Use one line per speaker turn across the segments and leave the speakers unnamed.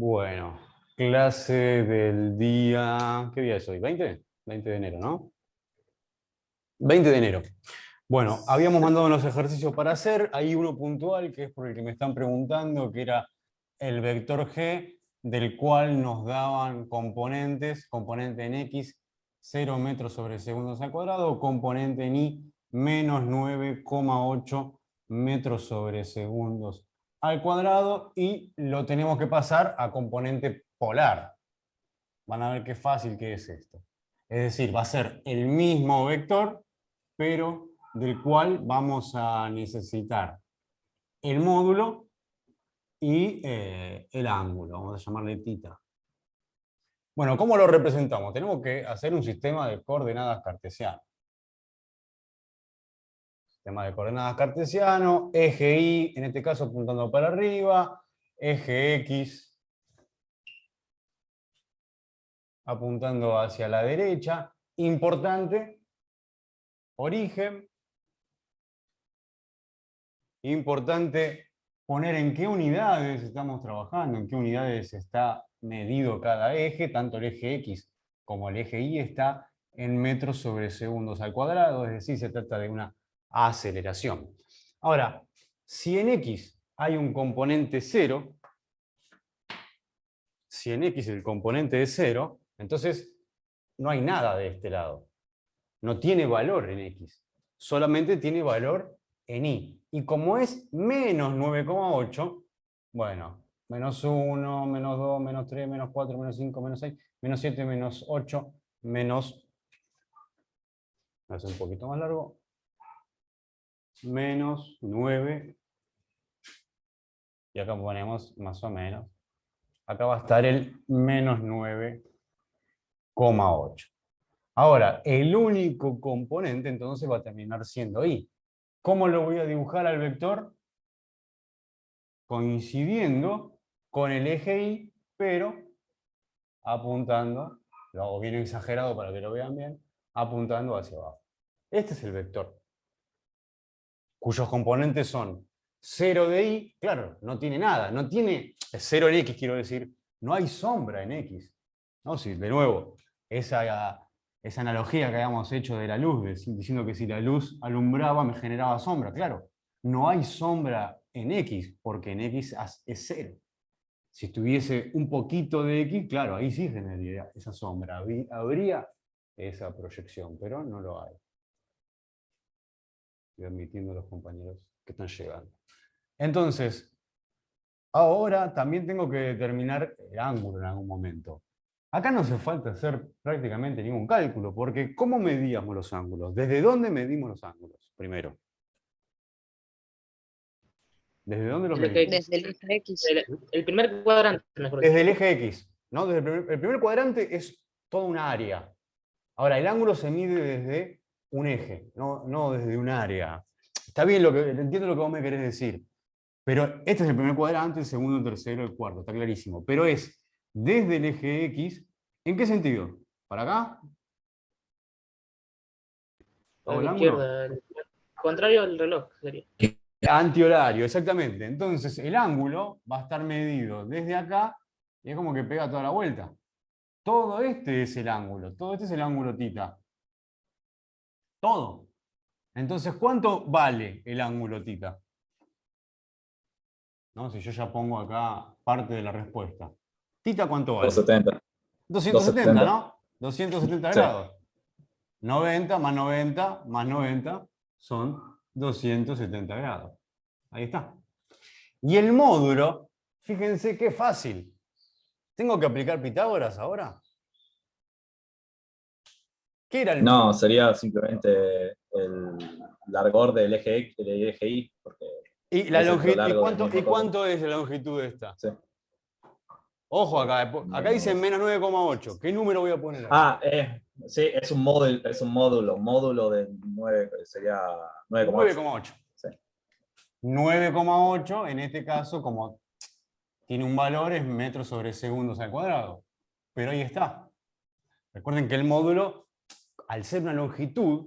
Bueno, clase del día... ¿Qué día es hoy? ¿20? 20 de enero, ¿no? 20 de enero. Bueno, habíamos mandado unos ejercicios para hacer. Hay uno puntual, que es por el que me están preguntando, que era el vector G, del cual nos daban componentes, componente en X, 0 metros sobre segundos al cuadrado, componente en Y, menos 9,8 metros sobre segundos al cuadrado, y lo tenemos que pasar a componente polar. Van a ver qué fácil que es esto. Es decir, va a ser el mismo vector, pero del cual vamos a necesitar el módulo y el ángulo. Vamos a llamarle θ. Bueno, ¿cómo lo representamos? Tenemos que hacer un sistema de coordenadas cartesiano. Sistema de coordenadas cartesiano, eje Y, en este caso apuntando para arriba, eje X apuntando hacia la derecha. Importante, origen. Importante poner en qué unidades estamos trabajando, en qué unidades está medido cada eje, tanto el eje X como el eje Y está en metros sobre segundos al cuadrado, es decir, se trata de una aceleración. Ahora, si en X hay un componente 0, si en X el componente es 0, entonces no hay nada de este lado. No tiene valor en X, solamente tiene valor en Y. Y como es menos 9,8, bueno, menos 1, menos 2, menos 3, menos 4, menos 5, menos 6, menos 7, menos 8, menos... Voy a hacer un poquito más largo. Menos 9. Y acá ponemos más o menos. Acá va a estar el menos 9,8. Ahora, el único componente entonces va a terminar siendo Y. ¿Cómo lo voy a dibujar al vector? Coincidiendo con el eje Y, pero apuntando, lo hago bien exagerado para que lo vean bien, apuntando hacia abajo. Este es el vector, cuyos componentes son 0 de Y, claro, no tiene nada, no tiene 0 en X, quiero decir, no hay sombra en X. ¿No? Sí, de nuevo, esa analogía que habíamos hecho de la luz, diciendo que si la luz alumbraba me generaba sombra, claro, no hay sombra en X, porque en X es 0. Si estuviese un poquito de X, claro, ahí sí generaría esa sombra, habría esa proyección, pero no lo hay. Estoy admitiendo a los compañeros que están llegando. Entonces, ahora también tengo que determinar el ángulo en algún momento. Acá no hace falta hacer prácticamente ningún cálculo, porque ¿cómo medíamos los ángulos? ¿Desde dónde medimos los ángulos? Primero. ¿Desde dónde los
El eje
medimos?
X.
Desde el eje X.
El primer cuadrante, mejor
Desde
dicho.
el eje X. ¿No? Desde el primer cuadrante es toda una área. Ahora, el ángulo se mide desde un eje, no desde un área. Está bien, entiendo lo que vos me querés decir. Pero este es el primer cuadrante, el segundo, el tercero, el cuarto, está clarísimo. Pero es desde el eje X, ¿en qué sentido? ¿Para acá?
A
¿Hago
la
el ángulo?
izquierda, contrario al reloj sería.
Antihorario, exactamente. Entonces, el ángulo va a estar medido desde acá y es como que pega toda la vuelta. Todo este es el ángulo, todo este es el ángulo θ. Todo. Entonces, ¿cuánto vale el ángulo θ? ¿No? Si yo ya pongo acá parte de la respuesta. ¿Θ cuánto vale?
270.
270,
270.
¿no? 270
Sí.
grados. 90 más 90 más 90 son 270 grados. Ahí está. Y el módulo, fíjense qué fácil. ¿Tengo que aplicar Pitágoras ahora? ¿Qué era el
No,
módulo?
sería simplemente el largor del eje X, del eje Y, porque
¿Y,
es lo largo del
y
mismo todo.
cuánto es la longitud de esta?
Sí.
Ojo, acá dice
Menos.
menos 9,8. ¿Qué número voy a poner acá?
Ah, sí, es un módulo de 9, sería 9,8.
9,8.
Sí.
9,8 en este caso, como tiene un valor, es metros sobre segundos al cuadrado. Pero ahí está. Recuerden que el módulo, al ser una longitud,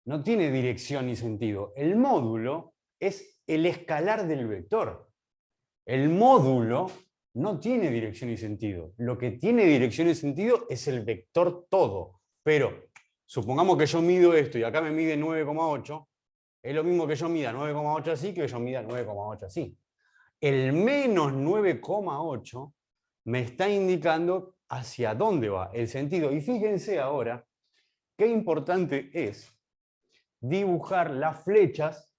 no tiene dirección ni sentido. El módulo es el escalar del vector. El módulo no tiene dirección y sentido. Lo que tiene dirección y sentido es el vector todo. Pero supongamos que yo mido esto y acá me mide 9,8. Es lo mismo que yo mida 9,8 así que yo mida 9,8 así. El menos 9,8 me está indicando hacia dónde va el sentido. Y fíjense ahora qué importante es dibujar las flechas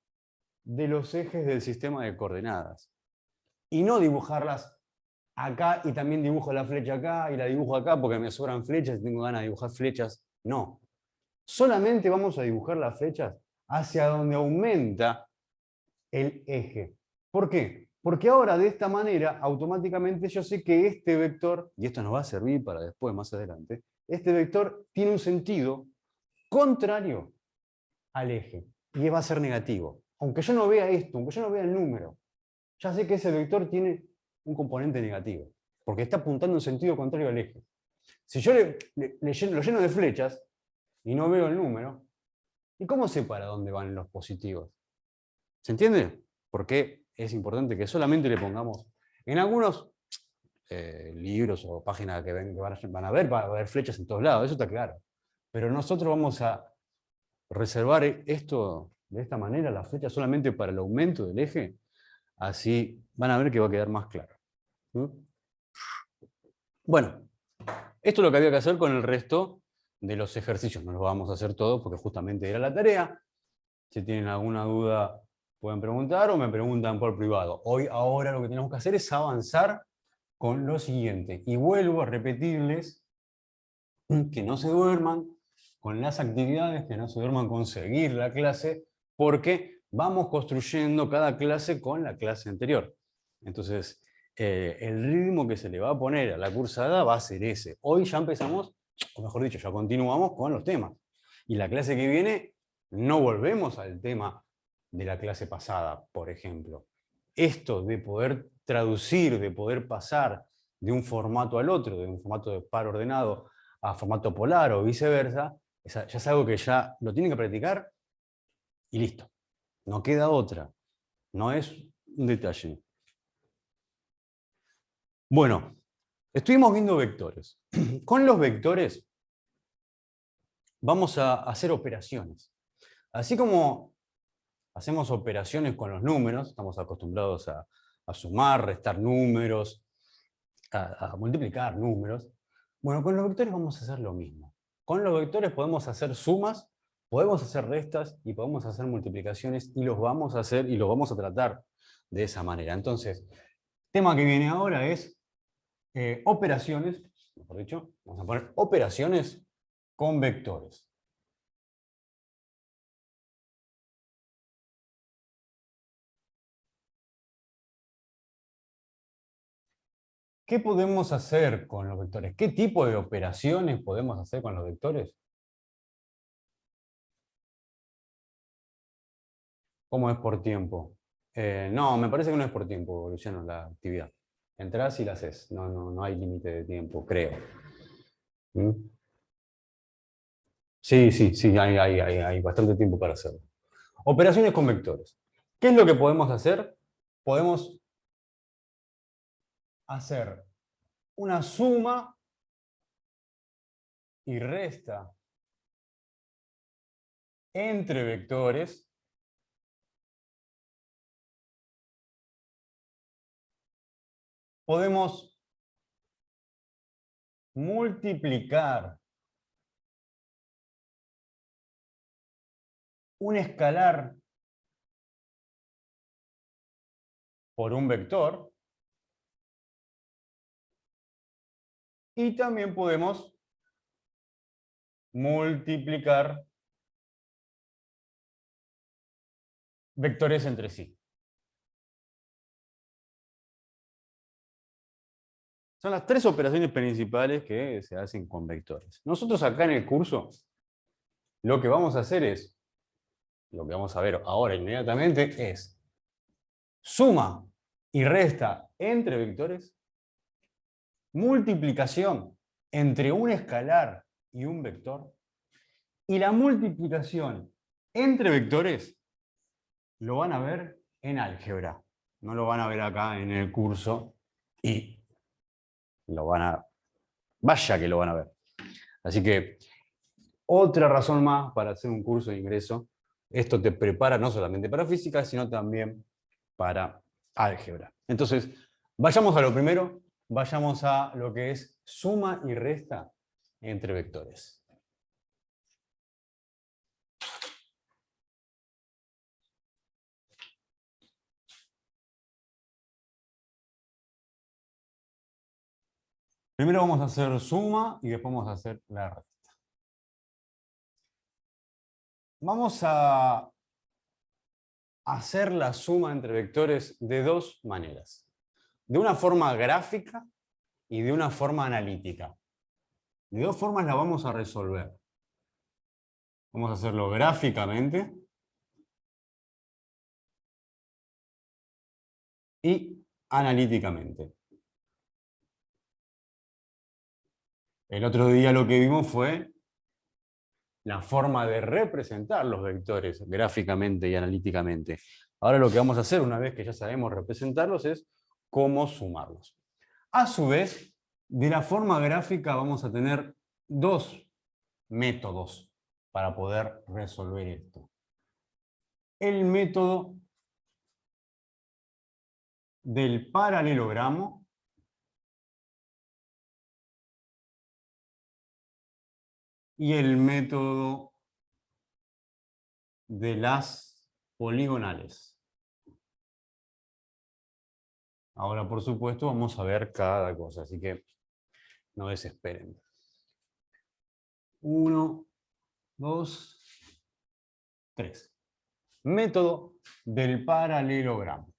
de los ejes del sistema de coordenadas. Y no dibujarlas acá y también dibujo la flecha acá y la dibujo acá porque me sobran flechas y tengo ganas de dibujar flechas. No. Solamente vamos a dibujar las flechas hacia donde aumenta el eje. ¿Por qué? Porque ahora de esta manera automáticamente yo sé que este vector, y esto nos va a servir para después, más adelante, este vector tiene un sentido contrario al eje y va a ser negativo. Aunque yo no vea esto, aunque yo no vea el número, ya sé que ese vector tiene un componente negativo, porque está apuntando en sentido contrario al eje. Si yo lo lleno de flechas y no veo el número, ¿y cómo sé para dónde van los positivos? ¿Se entiende? Porque es importante que solamente le pongamos, en algunos libros o páginas que van a ver, va a haber flechas en todos lados, eso está claro. Pero nosotros vamos a reservar esto de esta manera, las flechas solamente para el aumento del eje, así van a ver que va a quedar más claro. ¿Mm? Bueno, esto es lo que había que hacer con el resto de los ejercicios. No los vamos a hacer todos porque justamente era la tarea. Si tienen alguna duda pueden preguntar o me preguntan por privado. Ahora lo que tenemos que hacer es avanzar con lo siguiente. Y vuelvo a repetirles que no se duerman con las actividades, que no se duerman con seguir la clase, porque vamos construyendo cada clase con la clase anterior. Entonces, el ritmo que se le va a poner a la cursada va a ser ese. Hoy ya empezamos, o mejor dicho, ya continuamos con los temas. Y la clase que viene no volvemos al tema de la clase pasada, por ejemplo. Esto de poder traducir, de poder pasar de un formato al otro, de un formato de par ordenado a formato polar o viceversa, ya es algo que ya lo tienen que practicar y listo. No queda otra. No es un detalle. Bueno, estuvimos viendo vectores. Con los vectores vamos a hacer operaciones. Así como hacemos operaciones con los números, estamos acostumbrados a sumar, restar números, a multiplicar números. Bueno, con los vectores vamos a hacer lo mismo. Con los vectores podemos hacer sumas, podemos hacer restas y podemos hacer multiplicaciones y los vamos a hacer y los vamos a tratar de esa manera. Entonces, el tema que viene ahora es operaciones, mejor dicho, vamos a poner operaciones con vectores. ¿Qué podemos hacer con los vectores? ¿Qué tipo de operaciones podemos hacer con los vectores? ¿Cómo es por tiempo? No, me parece que no es por tiempo, Luciano, la actividad. Entrás y la haces. No hay límite de tiempo, creo. ¿Mm? Sí, hay bastante tiempo para hacerlo. Operaciones con vectores. ¿Qué es lo que podemos hacer? Podemos hacer una suma y resta entre vectores podemos multiplicar un escalar por un vector y también podemos multiplicar vectores entre sí. Son las tres operaciones principales que se hacen con vectores. Nosotros acá en el curso lo que vamos a hacer es, lo que vamos a ver ahora inmediatamente es suma y resta entre vectores, multiplicación entre un escalar y un vector, y la multiplicación entre vectores lo van a ver en álgebra. No lo van a ver acá en el curso y vaya que lo van a ver. Así que otra razón más para hacer un curso de ingreso. Esto te prepara no solamente para física, sino también para álgebra. Entonces, vayamos a lo primero, vayamos a lo que es suma y resta entre vectores. Primero vamos a hacer suma y después vamos a hacer la resta. Vamos a hacer la suma entre vectores de dos maneras. De una forma gráfica y de una forma analítica. De dos formas la vamos a resolver. Vamos a hacerlo gráficamente y analíticamente. El otro día lo que vimos fue la forma de representar los vectores gráficamente y analíticamente. Ahora lo que vamos a hacer, una vez que ya sabemos representarlos, es cómo sumarlos. A su vez, de la forma gráfica vamos a tener dos métodos para poder resolver esto. El método del paralelogramo y el método de las poligonales. Ahora, por supuesto, vamos a ver cada cosa, así que no desesperen. 1, 2, 3. Método del paralelogramo.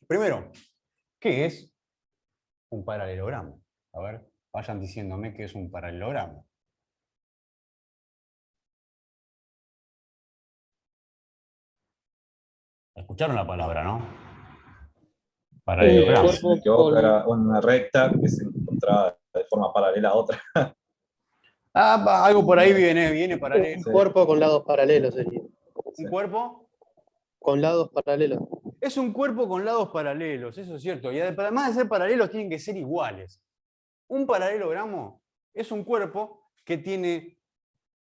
Primero, ¿qué es un paralelogramo? A ver, vayan diciéndome qué es un paralelogramo. Escucharon la palabra, ¿no? Paralelogramo.
Si no me equivoco, era una recta que se encontraba de forma paralela a otra.
Algo por ahí viene paralelo.
Un cuerpo con lados paralelos sería.
¿Un cuerpo?
Con lados paralelos.
Es un cuerpo con lados paralelos, eso es cierto. Y además de ser paralelos, tienen que ser iguales. Un paralelogramo es un cuerpo que tiene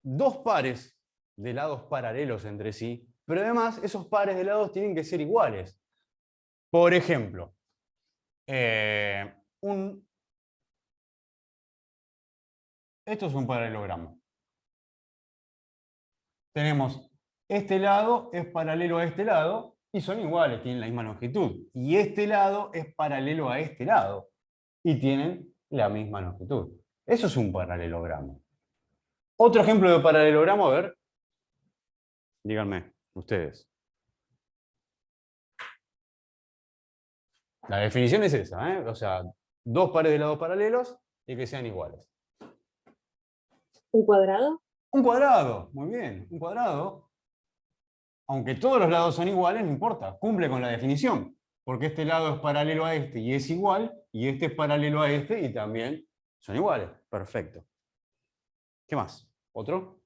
dos pares de lados paralelos entre sí, pero además esos pares de lados tienen que ser iguales. Por ejemplo, esto es un paralelogramo. Tenemos este lado es paralelo a este lado y son iguales, tienen la misma longitud. Y este lado es paralelo a este lado y tienen la misma longitud. Eso es un paralelogramo. Otro ejemplo de paralelogramo, a ver. Díganme, ustedes. La definición es esa, ¿eh? O sea, dos pares de lados paralelos y que sean iguales.
¿Un cuadrado?
Un cuadrado, muy bien, un cuadrado. Aunque todos los lados son iguales, no importa, cumple con la definición. Porque este lado es paralelo a este y es igual, y este es paralelo a este y también son iguales. Perfecto. ¿Qué más? ¿Otro?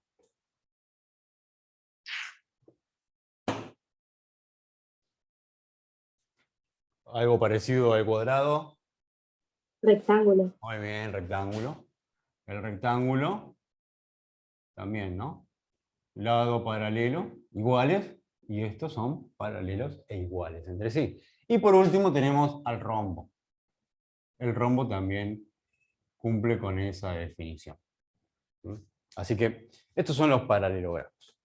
Algo parecido al cuadrado.
Rectángulo.
Muy bien, rectángulo. El rectángulo también, ¿no? Lado paralelo, iguales, y estos son paralelos e iguales entre sí. Y por último tenemos al rombo. El rombo también cumple con esa definición. Así que estos son los paralelogramos.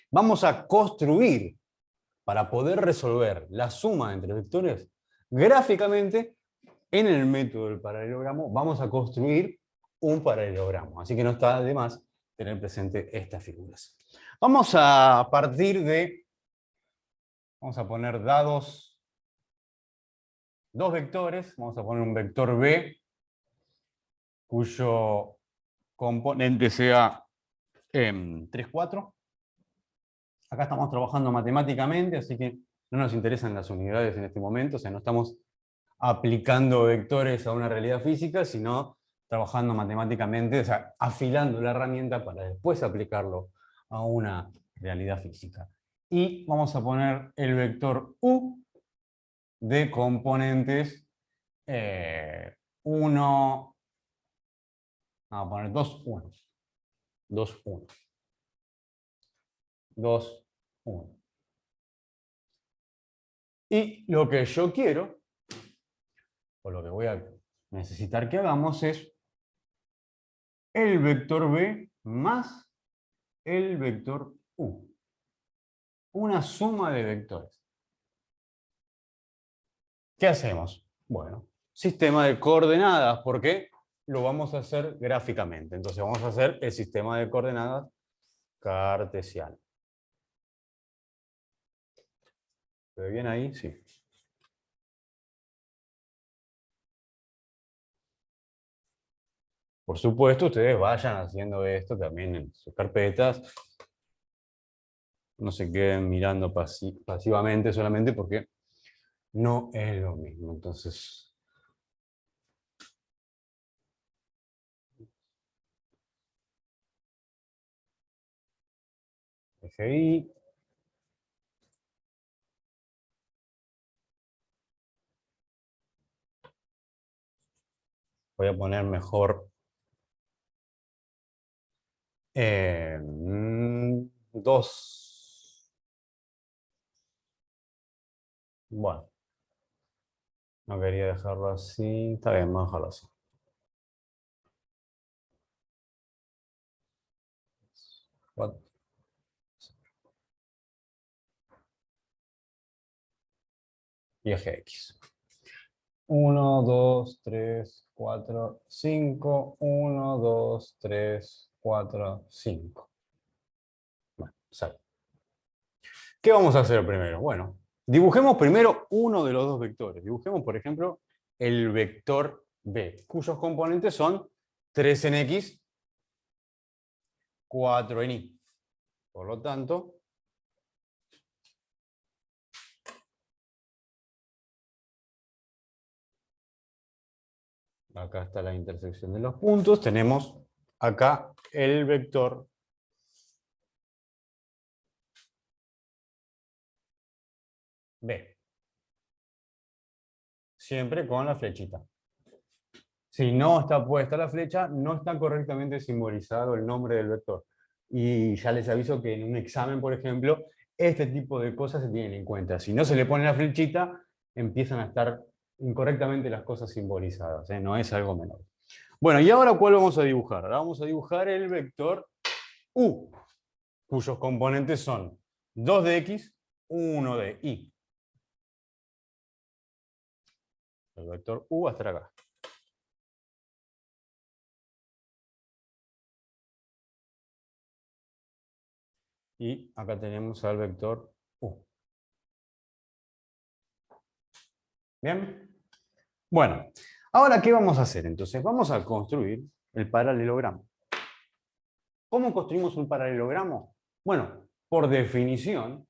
Vamos a construir, para poder resolver la suma entre vectores, gráficamente, en el método del paralelogramo, vamos a construir un paralelogramo. Así que no está de más tener presente estas figuras. Vamos a partir de, vamos a poner dados dos vectores, vamos a poner un vector B, cuyo componente sea 3, 4. Acá estamos trabajando matemáticamente, así que no nos interesan las unidades en este momento, o sea, no estamos aplicando vectores a una realidad física, sino trabajando matemáticamente, o sea, afilando la herramienta para después aplicarlo a una realidad física. Y vamos a poner el vector U de componentes 1, vamos a poner 2, 1. 2, 1. 2, 1. Y lo que yo quiero, o lo que voy a necesitar que hagamos es el vector B más el vector U. Una suma de vectores. ¿Qué hacemos? Bueno, sistema de coordenadas, porque lo vamos a hacer gráficamente. Entonces vamos a hacer el sistema de coordenadas cartesiano. ¿Se ve bien ahí? Sí. Por supuesto, ustedes vayan haciendo esto también en sus carpetas. No se queden mirando pasivamente solamente porque no es lo mismo. Entonces, FI. Voy a poner mejor 2. Bueno, no quería dejarlo así. Está bien, vamos a dejarlo así. What? Y eje X. 1, 2, 3, 4, 5. 1, 2, 3, 4, 5. Bueno, sale. ¿Qué vamos a hacer primero? Bueno, dibujemos primero uno de los dos vectores. Dibujemos, por ejemplo, el vector B, cuyos componentes son 3 en X, 4 en Y. Por lo tanto, acá está la intersección de los puntos. Tenemos acá el vector B. Siempre con la flechita. Si no está puesta la flecha, no está correctamente simbolizado el nombre del vector. Y ya les aviso que en un examen, por ejemplo, este tipo de cosas se tienen en cuenta. Si no se le pone la flechita, empiezan a estar incorrectamente las cosas simbolizadas. No es algo menor. Bueno, ¿y ahora cuál vamos a dibujar? Ahora vamos a dibujar el vector U, cuyos componentes son 2 de X, 1 de Y. El vector U va a estar acá. Y acá tenemos al vector U. ¿Bien? Bueno, ahora ¿qué vamos a hacer? Entonces vamos a construir el paralelogramo. ¿Cómo construimos un paralelogramo? Bueno, por definición,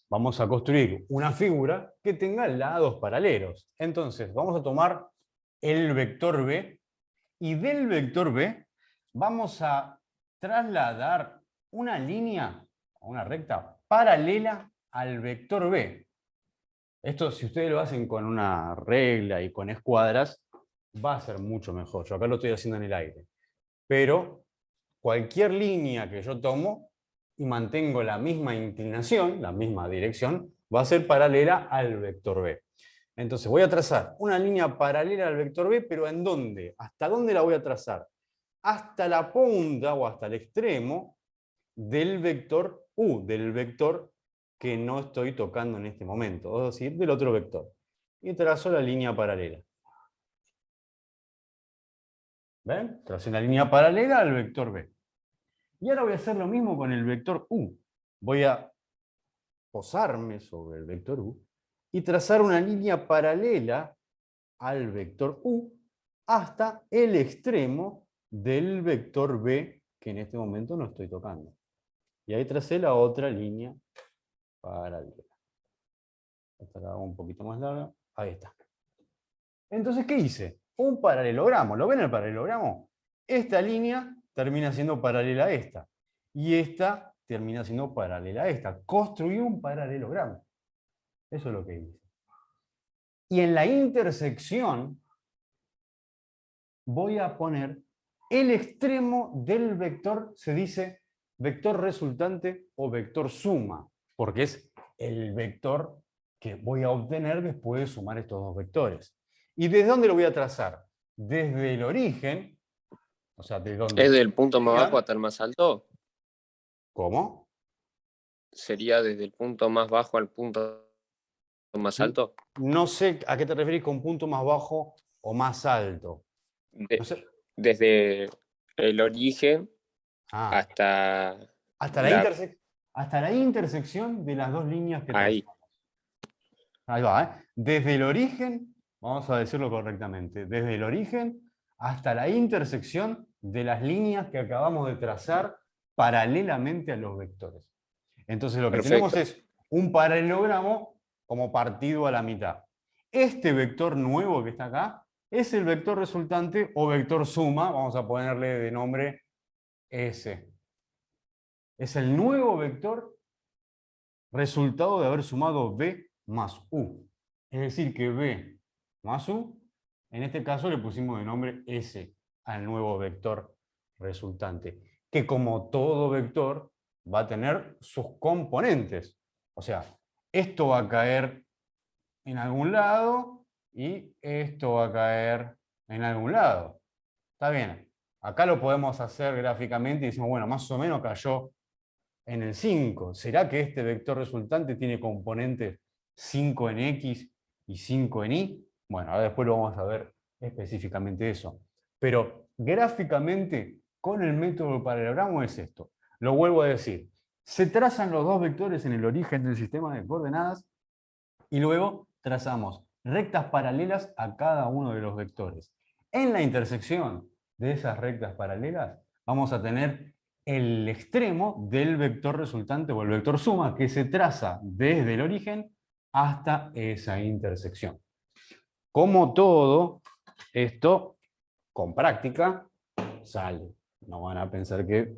vamos a construir una figura que tenga lados paralelos. Entonces vamos a tomar el vector B y del vector B vamos a trasladar una línea, una recta paralela al vector B. Esto, si ustedes lo hacen con una regla y con escuadras, va a ser mucho mejor. Yo acá lo estoy haciendo en el aire. Pero cualquier línea que yo tomo y mantengo la misma inclinación, la misma dirección, va a ser paralela al vector B. Entonces voy a trazar una línea paralela al vector B, pero ¿en dónde? ¿Hasta dónde la voy a trazar? Hasta la punta o hasta el extremo del vector U, del vector que no estoy tocando en este momento, es decir, del otro vector. Y trazo la línea paralela. ¿Ven? Tracé una línea paralela al vector B. Y ahora voy a hacer lo mismo con el vector U. Voy a posarme sobre el vector U y trazar una línea paralela al vector U hasta el extremo del vector B que en este momento no estoy tocando. Y ahí tracé la otra línea paralela. Esta la hago un poquito más larga. Ahí está. Entonces, ¿qué hice? Un paralelogramo. ¿Lo ven el paralelogramo? Esta línea termina siendo paralela a esta. Y esta termina siendo paralela a esta. Construí un paralelogramo. Eso es lo que hice. Y en la intersección voy a poner el extremo del vector, se dice vector resultante o vector suma, porque es el vector que voy a obtener después de sumar estos dos vectores. ¿Y desde dónde lo voy a trazar? Desde el origen, o sea, de donde...
¿Es del punto más bajo hasta el más alto?
¿Cómo?
¿Sería desde el punto más bajo al punto más alto?
No sé a qué te referís con punto más bajo o más alto.
De-
No sé.
Desde el origen
Ah,
hasta
hasta la intersección de las dos líneas que
ahí.
trazamos. Ahí va, ¿eh? Desde el origen, vamos a decirlo correctamente, desde el origen hasta la intersección de las líneas que acabamos de trazar paralelamente a los vectores. Entonces lo que
Perfecto.
tenemos es un paralelogramo como partido a la mitad. Este vector nuevo que está acá es el vector resultante o vector suma, vamos a ponerle de nombre S. Es el nuevo vector resultado de haber sumado B más U. Es decir, que B más U, en este caso le pusimos de nombre S al nuevo vector resultante, que como todo vector va a tener sus componentes. O sea, esto va a caer en algún lado y esto va a caer en algún lado. Está bien. Acá lo podemos hacer gráficamente y decimos, bueno, más o menos cayó en el 5. ¿Será que este vector resultante tiene componentes 5 en X y 5 en Y? Bueno, ahora después lo vamos a ver específicamente eso. Pero gráficamente, con el método del paralelogramo es esto. Lo vuelvo a decir. Se trazan los dos vectores en el origen del sistema de coordenadas y luego trazamos rectas paralelas a cada uno de los vectores. En la intersección de esas rectas paralelas vamos a tener el extremo del vector resultante o el vector suma que se traza desde el origen hasta esa intersección. Como todo, esto con práctica sale. No van a pensar que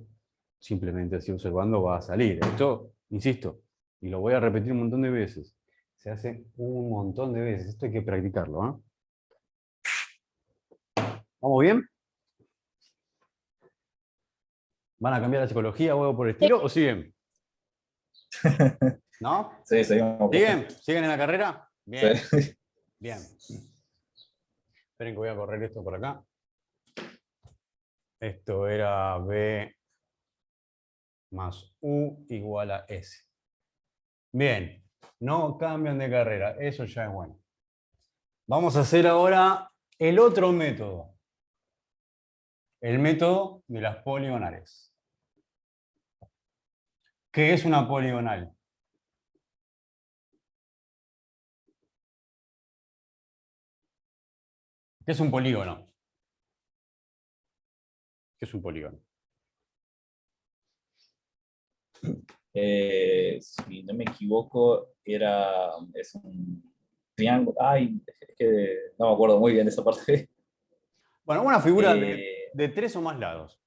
simplemente así observando va a salir. Esto, insisto, y lo voy a repetir un montón de veces, se hace un montón de veces. Esto hay que practicarlo, ¿eh? ¿Vamos bien? ¿Van a cambiar la psicología o algo por el estilo o siguen? ¿No?
Sí, seguimos.
¿Siguen? ¿Siguen en la carrera? Bien,
Sí.
bien. Esperen que voy a correr esto por acá. Esto era B más U igual a S. Bien, no cambian de carrera, eso ya es bueno. Vamos a hacer ahora el otro método. El método de las poligonales. ¿Qué es una poligonal? ¿Qué es un polígono? ¿Qué es un polígono?
Si no me equivoco, es un triángulo. Ay, es que no me acuerdo muy bien de esa parte.
Bueno, una figura
Eh,
de 3 o más lados.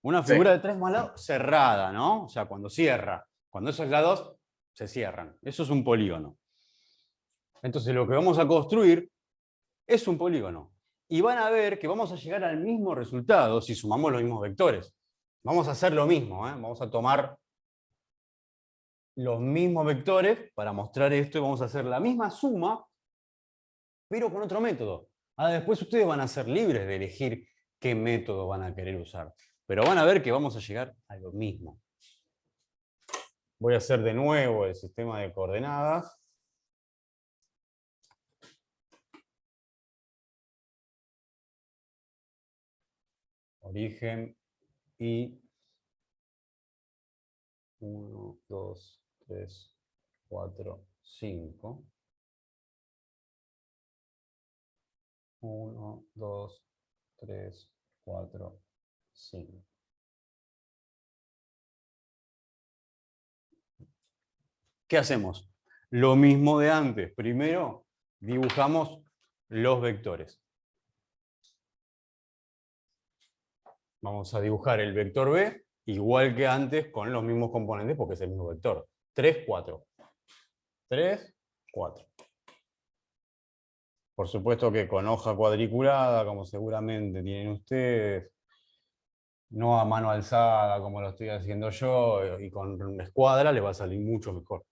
Una
Sí.
figura de 3 o más lados cerrada, ¿no? O sea, cuando cierra. Cuando esos lados se cierran. Eso es un polígono. Entonces lo que vamos a construir es un polígono. Y van a ver que vamos a llegar al mismo resultado si sumamos los mismos vectores. Vamos a hacer lo mismo, ¿eh? Vamos a tomar los mismos vectores para mostrar esto y vamos a hacer la misma suma, pero con otro método. Ahora después ustedes van a ser libres de elegir qué método van a querer usar. Pero van a ver que vamos a llegar a lo mismo. Voy a hacer de nuevo el sistema de coordenadas. Origen y 1, 2, 3, 4, 5. 1, 2, 3, 4, 5. ¿Qué hacemos? Lo mismo de antes. Primero dibujamos los vectores. Vamos a dibujar el vector B igual que antes con los mismos componentes porque es el mismo vector. 3, 4. 3, 4. Por supuesto que con hoja cuadriculada, como seguramente tienen ustedes, no a mano alzada como lo estoy haciendo yo, y con una escuadra le va a salir mucho mejor.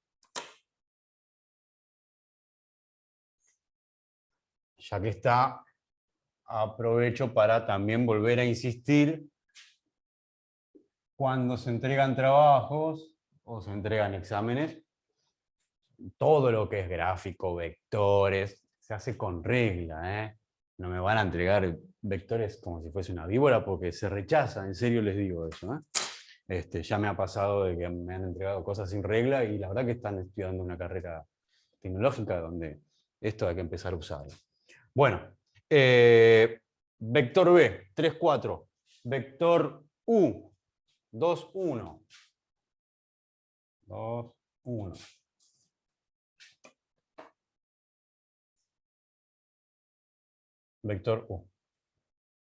Ya que está, aprovecho para también volver a insistir cuando se entregan trabajos o se entregan exámenes, todo lo que es gráfico, vectores, se hace con regla, ¿eh? No me van a entregar vectores como si fuese una víbora porque se rechaza, en serio les digo eso, ¿eh? Ya me ha pasado de que me han entregado cosas sin regla y la verdad que están estudiando una carrera tecnológica donde esto hay que empezar a usarlo. Bueno, vector B, 3, 4. Vector U, 2, 1. 2, 1. Vector U.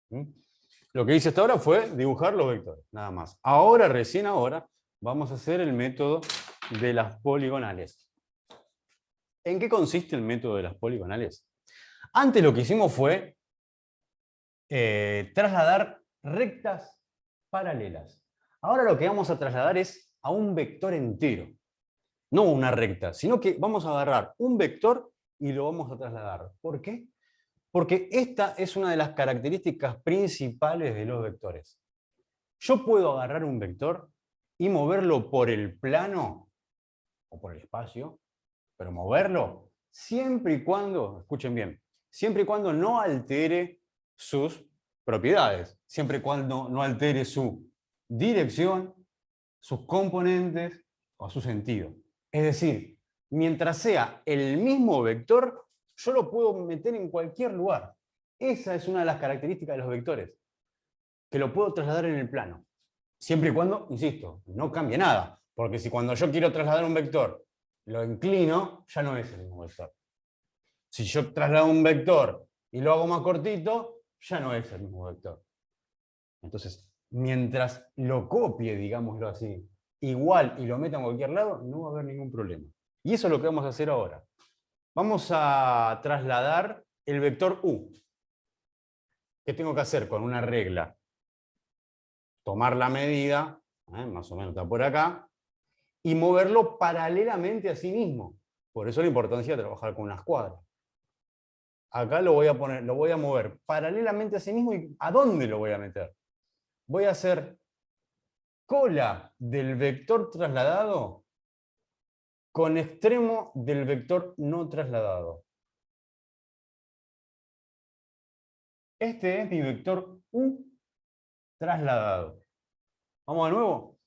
¿Mm? Lo que hice hasta ahora fue dibujar los vectores, nada más. Ahora, recién ahora, vamos a hacer el método de las poligonales. ¿En qué consiste el método de las poligonales? Antes lo que hicimos fue trasladar rectas paralelas. Ahora lo que vamos a trasladar es a un vector entero. No una recta, sino que vamos a agarrar un vector y lo vamos a trasladar. ¿Por qué? Porque esta es una de las características principales de los vectores. Yo puedo agarrar un vector y moverlo por el plano o por el espacio, pero moverlo siempre y cuando, escuchen bien, siempre y cuando no altere sus propiedades, siempre y cuando no altere su dirección, sus componentes o su sentido. Es decir, mientras sea el mismo vector, yo lo puedo meter en cualquier lugar. Esa es una de las características de los vectores, que lo puedo trasladar en el plano. Siempre y cuando, insisto, no cambie nada. Porque si cuando yo quiero trasladar un vector lo inclino, ya no es el mismo vector. Si yo traslado un vector y lo hago más cortito, ya no es el mismo vector. Entonces, mientras lo copie, digámoslo así, igual y lo meta en cualquier lado, no va a haber ningún problema. Y eso es lo que vamos a hacer ahora. Vamos a trasladar el vector U. ¿Qué tengo que hacer con una regla? Tomar la medida, más o menos está por acá, y moverlo paralelamente a sí mismo. Por eso la importancia de trabajar con una escuadra. Acá lo voy a mover paralelamente a sí mismo. ¿Y a dónde lo voy a meter? Voy a hacer cola del vector trasladado con extremo del vector no trasladado. Este es mi vector U trasladado. Vamos de nuevo.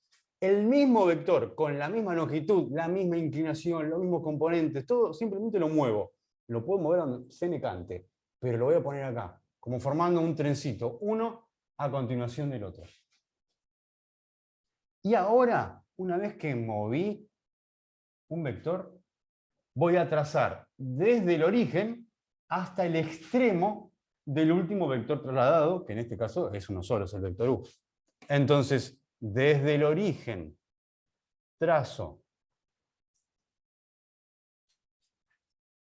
El mismo vector, con la misma longitud, la misma inclinación, los mismos componentes, todo simplemente lo muevo. Lo puedo mover donde se me cante, pero lo voy a poner acá, como formando un trencito, uno a continuación del otro. Y ahora, una vez que moví un vector, voy a trazar desde el origen hasta el extremo del último vector trasladado, que en este caso es uno solo, es el vector U. Entonces, desde el origen trazo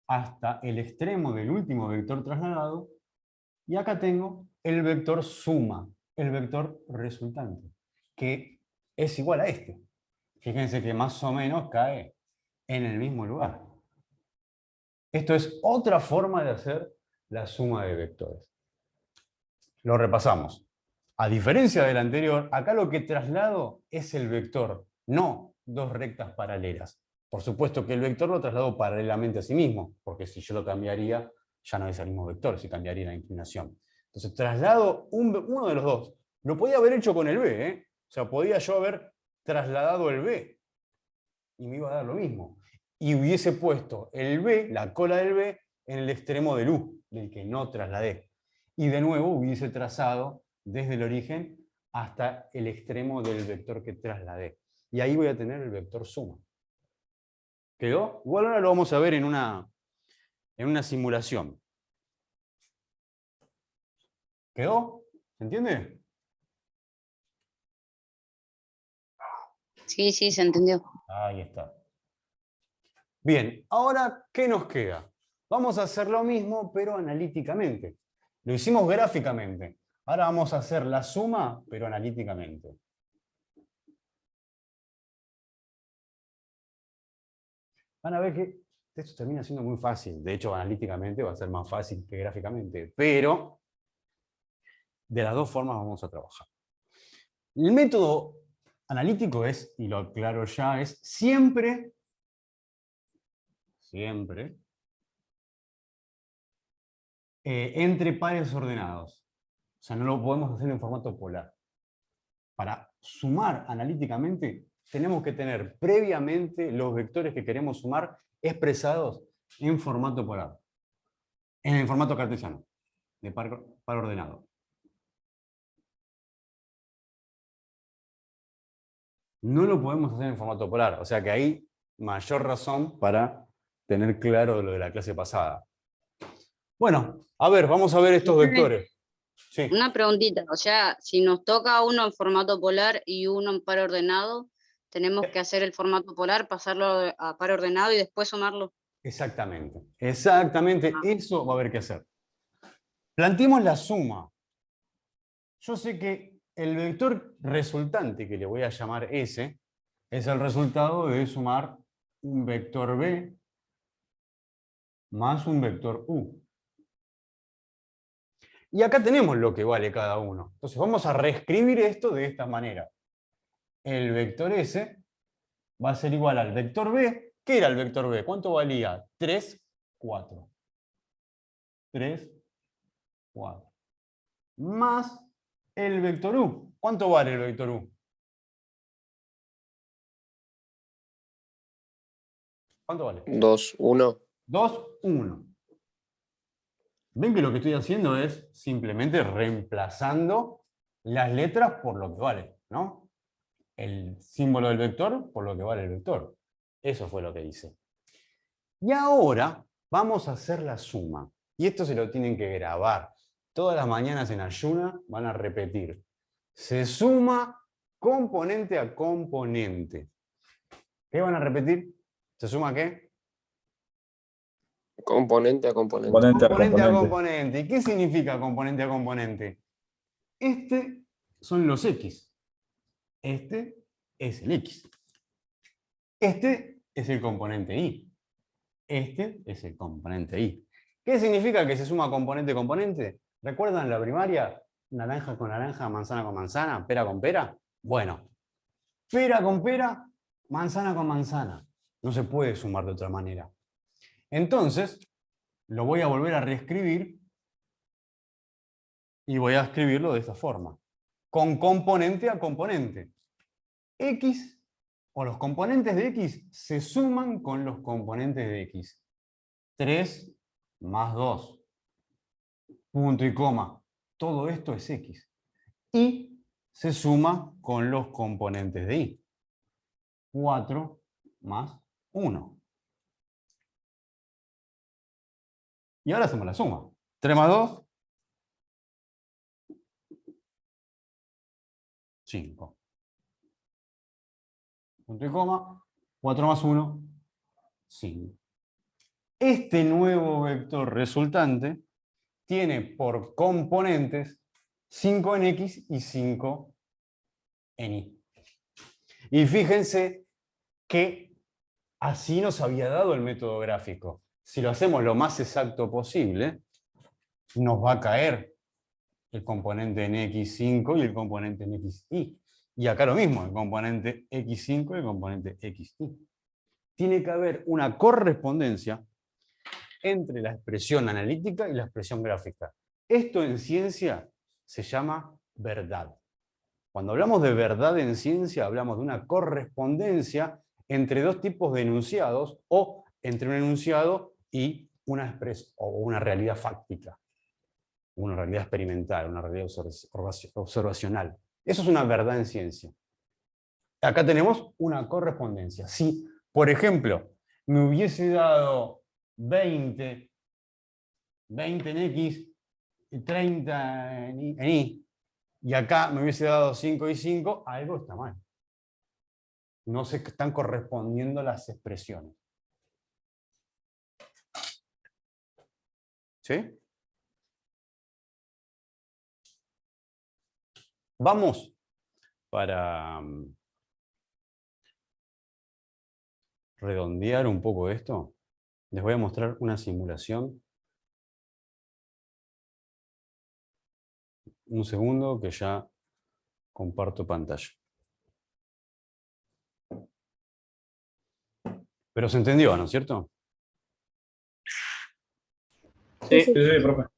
hasta el extremo del último vector trasladado, y acá tengo el vector suma, el vector resultante, que es igual a este. Fíjense que más o menos cae en el mismo lugar. Esto es otra forma de hacer la suma de vectores. Lo repasamos. A diferencia del anterior, acá lo que traslado es el vector, no dos rectas paralelas. Por supuesto que el vector lo traslado paralelamente a sí mismo, porque si yo lo cambiaría, ya no es el mismo vector, si cambiaría la inclinación. Entonces traslado uno de los dos. Lo podía haber hecho con el B, ¿eh? O sea, podía yo haber trasladado el B y me iba a dar lo mismo. Y hubiese puesto el B, la cola del B, en el extremo del U, del que no trasladé. Y de nuevo hubiese trazado desde el origen hasta el extremo del vector que trasladé. Y ahí voy a tener el vector suma. ¿Quedó? Igual ahora lo vamos a ver en una simulación. ¿Quedó? ¿Se entiende?
Sí, se entendió.
Ahí está. Bien, ahora, ¿qué nos queda? Vamos a hacer lo mismo, pero analíticamente. Lo hicimos gráficamente. Ahora vamos a hacer la suma, pero analíticamente. Van a ver que esto termina siendo muy fácil. De hecho, analíticamente va a ser más fácil que gráficamente. Pero de las dos formas vamos a trabajar. El método analítico es, y lo aclaro ya, es siempre entre pares ordenados. O sea, no lo podemos hacer en formato polar. Para sumar analíticamente, tenemos que tener previamente los vectores que queremos sumar expresados en formato polar. En el formato cartesiano, de par ordenado. No lo podemos hacer en formato polar, o sea que hay mayor razón para tener claro lo de la clase pasada. Bueno, a ver, vamos a ver estos vectores. Sí.
Una preguntita, o sea, si nos toca uno en formato polar y uno en par ordenado, tenemos que hacer el formato polar, pasarlo a par ordenado y después sumarlo.
Exactamente, exactamente, eso va a haber que hacer. Planteemos la suma. Yo sé que el vector resultante, que le voy a llamar S, es el resultado de sumar un vector B más un vector U. Y acá tenemos lo que vale cada uno. Entonces vamos a reescribir esto de esta manera. El vector S va a ser igual al vector B. ¿Qué era el vector B? ¿Cuánto valía? 3, 4. 3, 4. Más el vector U. ¿Cuánto vale el vector U? ¿Cuánto vale?
2, 1.
2, 1. Ven que lo que estoy haciendo es simplemente reemplazando las letras por lo que vale, ¿no? El símbolo del vector por lo que vale el vector. Eso fue lo que hice. Y ahora vamos a hacer la suma. Y esto se lo tienen que grabar. Todas las mañanas en ayuna van a repetir. Se suma componente a componente. ¿Qué van a repetir? ¿Se suma qué?
Componente a componente.
Componente a componente. ¿Y qué significa componente a componente? Este son los X. Este es el X. Este es el componente Y. Este es el componente Y. ¿Qué significa que se suma componente a componente? ¿Recuerdan la primaria? Naranja con naranja, manzana con manzana, pera con pera. Bueno, pera con pera, manzana con manzana. No se puede sumar de otra manera. Entonces, lo voy a volver a reescribir y voy a escribirlo de esta forma. Con componente a componente. X o los componentes de X se suman con los componentes de X. 3 más 2. Punto y coma. Todo esto es X. Y se suma con los componentes de Y. 4 más 1. Y ahora hacemos la suma. 3 más 2. 5. Punto y coma. 4 más 1. 5. Este nuevo vector resultante tiene por componentes 5 en X y 5 en Y. Y fíjense que así nos había dado el método gráfico. Si lo hacemos lo más exacto posible, nos va a caer el componente en X5 y el componente en XY. Y acá lo mismo, el componente X5 y el componente XY. Tiene que haber una correspondencia entre la expresión analítica y la expresión gráfica. Esto en ciencia se llama verdad. Cuando hablamos de verdad en ciencia, hablamos de una correspondencia entre dos tipos de enunciados o entre un enunciado y una realidad fáctica, una realidad experimental, una realidad observacional. Eso es una verdad en ciencia. Acá tenemos una correspondencia. Si, por ejemplo, me hubiese dado 20 en X y 30 en Y, y acá me hubiese dado 5 y 5, algo está mal. No se están correspondiendo las expresiones. ¿Sí? Vamos para redondear un poco esto. Les voy a mostrar una simulación. Un segundo que ya comparto pantalla. Pero se entendió, ¿no es cierto?
Sí.
Sí, sí, profe.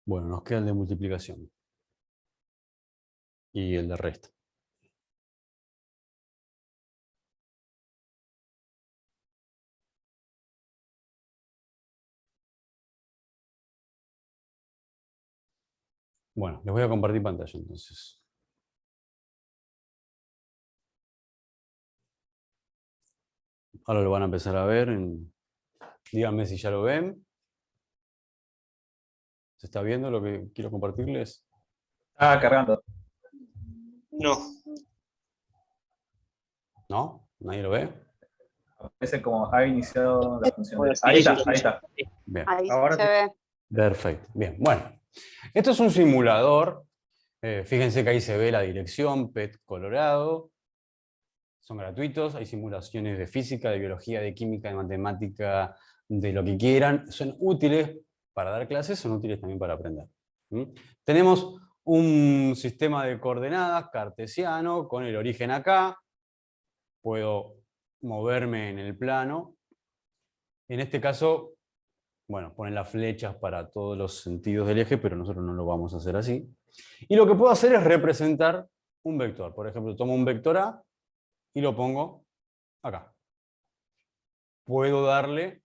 Bueno, nos queda el de multiplicación. Y el de resta. Bueno, les voy a compartir pantalla entonces. Ahora lo van a empezar a ver. Díganme si ya lo ven. ¿Se está viendo lo que quiero compartirles?
Ah, cargando.
No.
¿No? ¿Nadie lo ve?
Parece como ha iniciado la función.
Bueno, sí,
Ahí está,
sí,
ahí está.
Bien.
Ahí
Ahora
se
sí.
ve.
Perfecto. Bien, bueno. Esto es un simulador. Fíjense que ahí se ve la dirección, PET Colorado. Son gratuitos. Hay simulaciones de física, de biología, de química, de matemática, de lo que quieran. Son útiles para dar clases, son útiles también para aprender. ¿Mm? Tenemos un sistema de coordenadas cartesiano con el origen acá. Puedo moverme en el plano. En este caso, bueno, ponen las flechas para todos los sentidos del eje, pero nosotros no lo vamos a hacer así. Y lo que puedo hacer es representar un vector. Por ejemplo, tomo un vector A y lo pongo acá. Puedo darle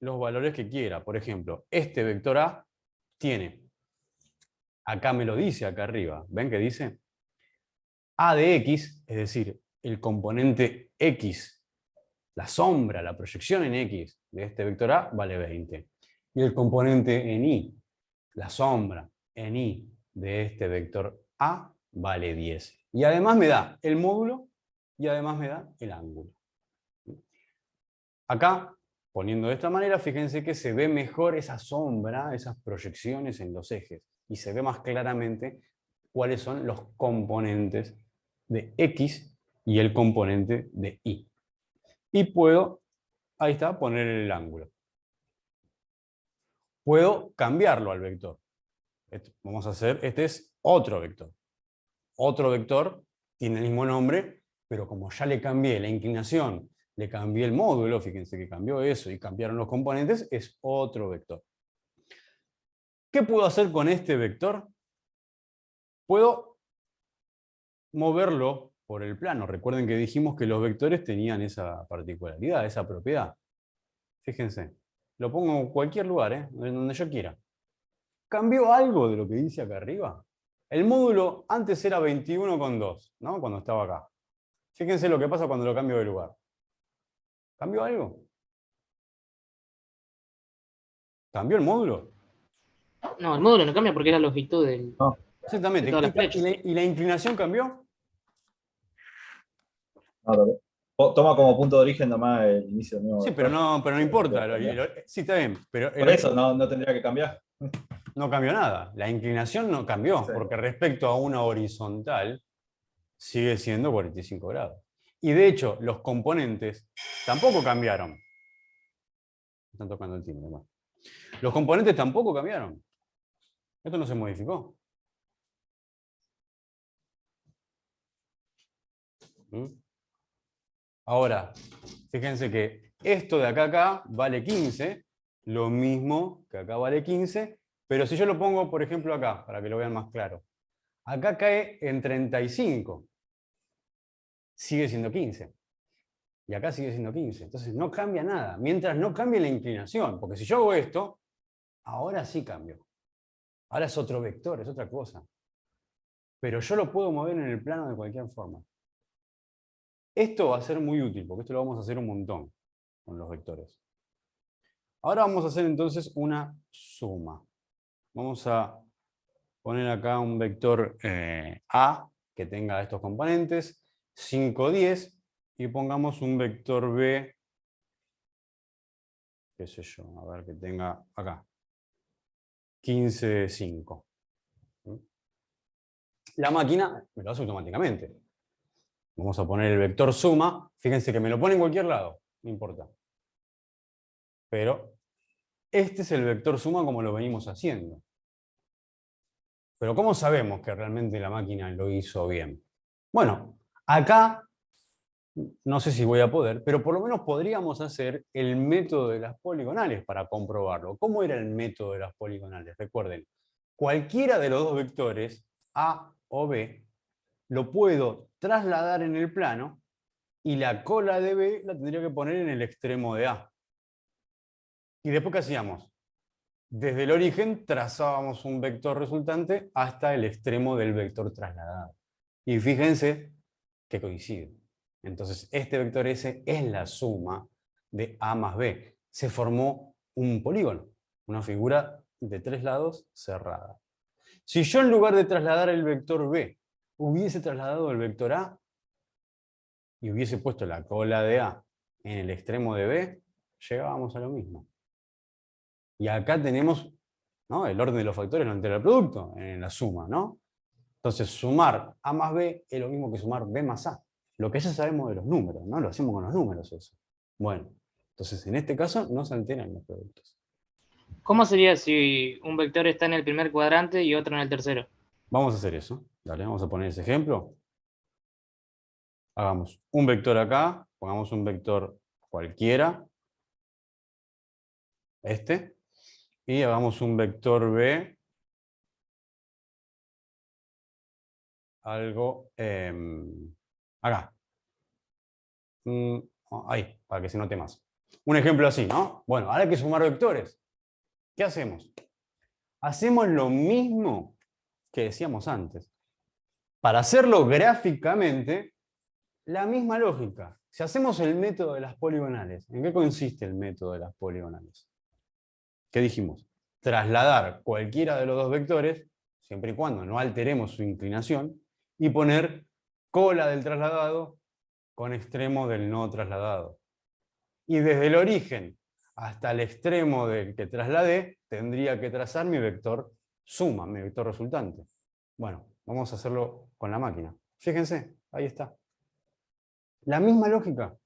los valores que quiera. Por ejemplo, este vector A tiene, acá me lo dice acá arriba, ¿ven que dice? A de X, es decir, el componente X, la sombra, la proyección en X de este vector A vale 20. Y el componente en Y, la sombra en Y de este vector A vale 10. Y además me da el módulo y además me da el ángulo. Acá, poniendo de esta manera, fíjense que se ve mejor esa sombra, esas proyecciones en los ejes. Y se ve más claramente cuáles son los componentes de X y el componente de Y. Y puedo, ahí está, poner el ángulo. Puedo cambiarlo al vector. Vamos a hacer, este es otro vector. Otro vector tiene el mismo nombre, pero como ya le cambié la inclinación, le cambié el módulo, fíjense que cambió eso y cambiaron los componentes, es otro vector. ¿Qué puedo hacer con este vector? Puedo moverlo por el plano. Recuerden que dijimos que los vectores tenían esa particularidad, esa propiedad. Fíjense, lo pongo en cualquier lugar, en donde yo quiera. ¿Cambió algo de lo que dice acá arriba? El módulo antes era 21,2, ¿no? Cuando estaba acá. Fíjense lo que pasa cuando lo cambio de lugar. ¿Cambió algo? ¿Cambió el módulo?
No, el módulo no cambia porque es la longitud del.
No.
Exactamente.
De todas las flechas.
¿Y la inclinación cambió?
No, toma como punto de origen nomás el inicio del nuevo
Sí,
vector.
pero no importa. Sí, está bien. Pero
Por eso no tendría que cambiar.
no cambió nada. La inclinación no cambió,
Sí.
porque respecto a una horizontal sigue siendo 45 grados. Y de hecho, los componentes tampoco cambiaron. Están tocando el timbre. Bueno. Los componentes tampoco cambiaron. Esto no se modificó. ¿Mm? Ahora, fíjense que esto de acá a acá vale 15, lo mismo que acá vale 15, pero si yo lo pongo, por ejemplo, acá, para que lo vean más claro, acá cae en 35, sigue siendo 15, y acá sigue siendo 15, entonces no cambia nada, mientras no cambie la inclinación, porque si yo hago esto, ahora sí cambio, ahora es otro vector, es otra cosa, pero yo lo puedo mover en el plano de cualquier forma. Esto va a ser muy útil, porque esto lo vamos a hacer un montón con los vectores. Ahora vamos a hacer entonces una suma. Vamos a poner acá un vector A que tenga estos componentes, 5, 10, y pongamos un vector B qué sé yo, a ver que tenga acá. 15, 5. La máquina me lo hace automáticamente. Vamos a poner el vector suma. Fíjense que me lo pone en cualquier lado, no importa. Pero este es el vector suma como lo venimos haciendo. Pero ¿cómo sabemos que realmente la máquina lo hizo bien? Bueno, acá no sé si voy a poder, pero por lo menos podríamos hacer el método de las poligonales para comprobarlo. ¿Cómo era el método de las poligonales? Recuerden, cualquiera de los dos vectores, A o B, lo puedo trasladar en el plano y la cola de B la tendría que poner en el extremo de A. ¿Y después qué hacíamos? Desde el origen trazábamos un vector resultante hasta el extremo del vector trasladado. Y fíjense que coincide. Entonces, este vector S es la suma de A más B. Se formó un polígono, una figura de 3 lados cerrada. Si yo en lugar de trasladar el vector B, hubiese trasladado el vector A y hubiese puesto la cola de A en el extremo de B, llegábamos a lo mismo. Y acá tenemos, ¿no?, el orden de los factores no altera el producto en la suma, ¿no? Entonces, sumar A más B es lo mismo que sumar B más A. Lo que ya sabemos de los números, ¿no? Lo hacemos con los números eso. Bueno, entonces en este caso no se alteran los productos.
¿Cómo sería si un vector está en el primer cuadrante y otro en el tercero?
Vamos a hacer eso. Dale, vamos a poner ese ejemplo. Hagamos un vector acá, pongamos un vector cualquiera, este, y hagamos un vector B, algo acá. Ahí, para que se note más. Un ejemplo así, ¿no? Bueno, ahora hay que sumar vectores. ¿Qué hacemos? Hacemos lo mismo que decíamos antes. Para hacerlo gráficamente, la misma lógica. Si hacemos el método de las poligonales, ¿en qué consiste el método de las poligonales? ¿Qué dijimos? Trasladar cualquiera de los dos vectores, siempre y cuando no alteremos su inclinación, y poner cola del trasladado con extremo del no trasladado. Y desde el origen hasta el extremo del que trasladé, tendría que trazar mi vector suma, mi vector resultante. Bueno, vamos a hacerlo con la máquina. Fíjense, ahí está. La misma lógica.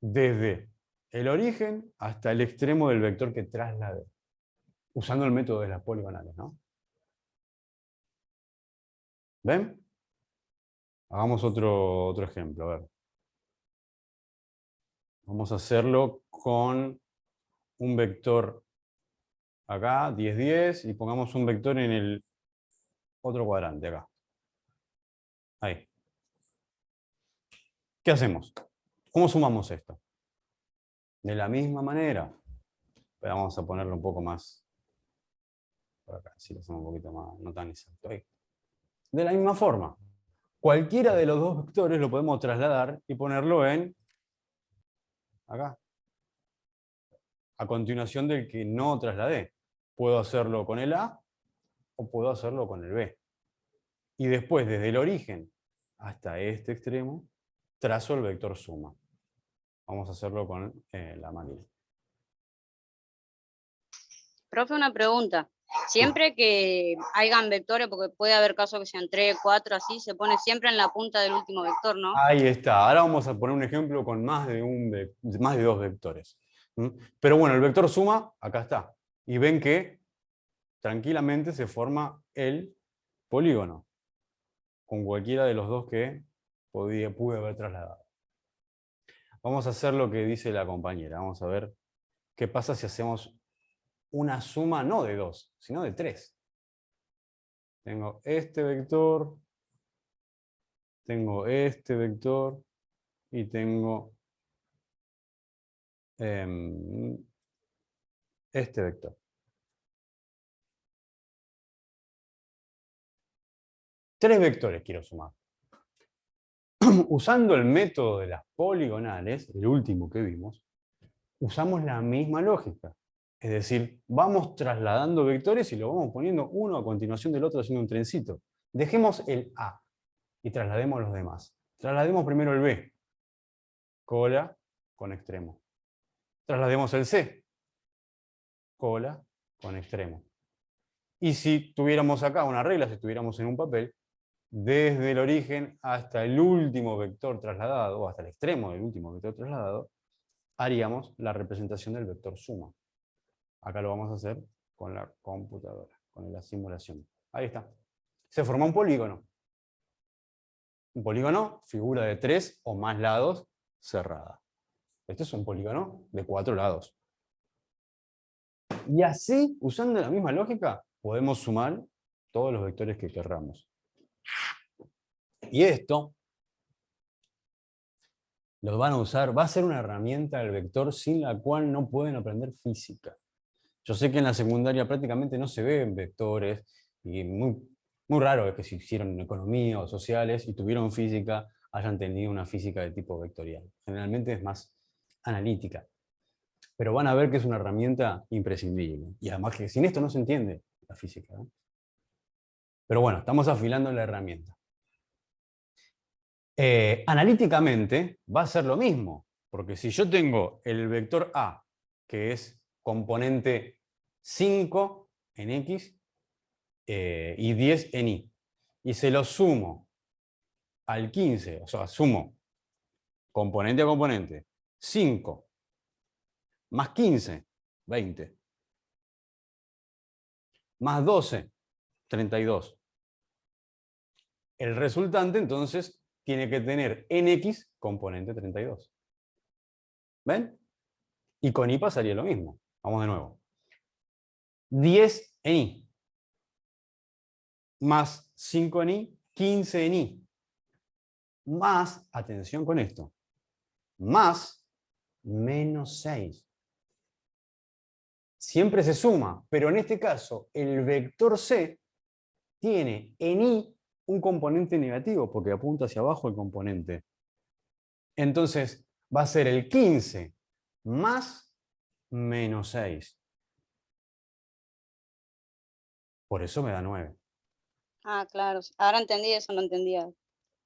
Desde el origen hasta el extremo del vector que trasladé. Usando el método de las poligonales, ¿no? ¿Ven? Hagamos otro ejemplo, a ver. Vamos a hacerlo con un vector acá, 10, 10, y pongamos un vector en el otro cuadrante, acá. Ahí. ¿Qué hacemos? ¿Cómo sumamos esto? De la misma manera. Pero vamos a ponerlo un poco más por acá, si lo hacemos un poquito más, no tan exacto. Ahí. De la misma forma. Cualquiera de los dos vectores lo podemos trasladar y ponerlo en acá. A continuación del que no trasladé. Puedo hacerlo con el A o puedo hacerlo con el B. Y después, desde el origen hasta este extremo, trazo el vector suma. Vamos a hacerlo con la máquina.
Profe, una pregunta. Siempre que hayan vectores, porque puede haber casos que sean 3, 4, así, se pone siempre en la punta del último vector, ¿no?
Ahí está. Ahora vamos a poner un ejemplo con más de dos vectores. Pero bueno, el vector suma, acá está. Y ven que tranquilamente se forma el polígono, con cualquiera de los dos que pude haber trasladado. Vamos a hacer lo que dice la compañera. Vamos a ver qué pasa si hacemos una suma no de 2, sino de 3. Tengo este vector, tengo este vector y tengo este vector. Tres vectores quiero sumar. Usando el método de las poligonales, el último que vimos, usamos la misma lógica. Es decir, vamos trasladando vectores y lo vamos poniendo uno a continuación del otro haciendo un trencito. Dejemos el A y traslademos los demás. Traslademos primero el B. Cola con extremo. traslademos el C. Cola con extremo. Y si tuviéramos acá una regla, si estuviéramos en un papel, desde el origen hasta el último vector trasladado, o hasta el extremo del último vector trasladado, haríamos la representación del vector suma. Acá lo vamos a hacer con la computadora, con la simulación. Ahí está. Se forma un polígono. Un polígono, figura de 3 o más lados, cerrada. Este es un polígono de 4 lados. Y así, usando la misma lógica, podemos sumar todos los vectores que querramos. Y esto lo van a usar, va a ser una herramienta del vector sin la cual no pueden aprender física. Yo sé que en la secundaria prácticamente no se ven vectores, y muy raro es que se hicieron economía o sociales y tuvieron física, hayan tenido una física de tipo vectorial. Generalmente es más analítica. Pero van a ver que es una herramienta imprescindible. Y además que sin esto no se entiende la física, ¿no? Pero bueno, estamos afilando la herramienta. Analíticamente va a ser lo mismo, porque si yo tengo el vector A, que es componente 5 en X y 10 en Y, y se lo sumo al 15, o sea, sumo componente a componente, 5 más 15, 20, más 12, 32. El resultante entonces tiene que tener en X componente 32. ¿Ven? Y con Y pasaría lo mismo. Vamos de nuevo. 10 en Y. Más 5 en Y, 15 en Y. Más, atención con esto, más menos 6. Siempre se suma, pero en este caso el vector C tiene en Y un componente negativo, porque apunta hacia abajo el componente. Entonces va a ser el 15 más menos 6. Por eso me da 9.
Ah, claro. Ahora entendí eso, no entendía.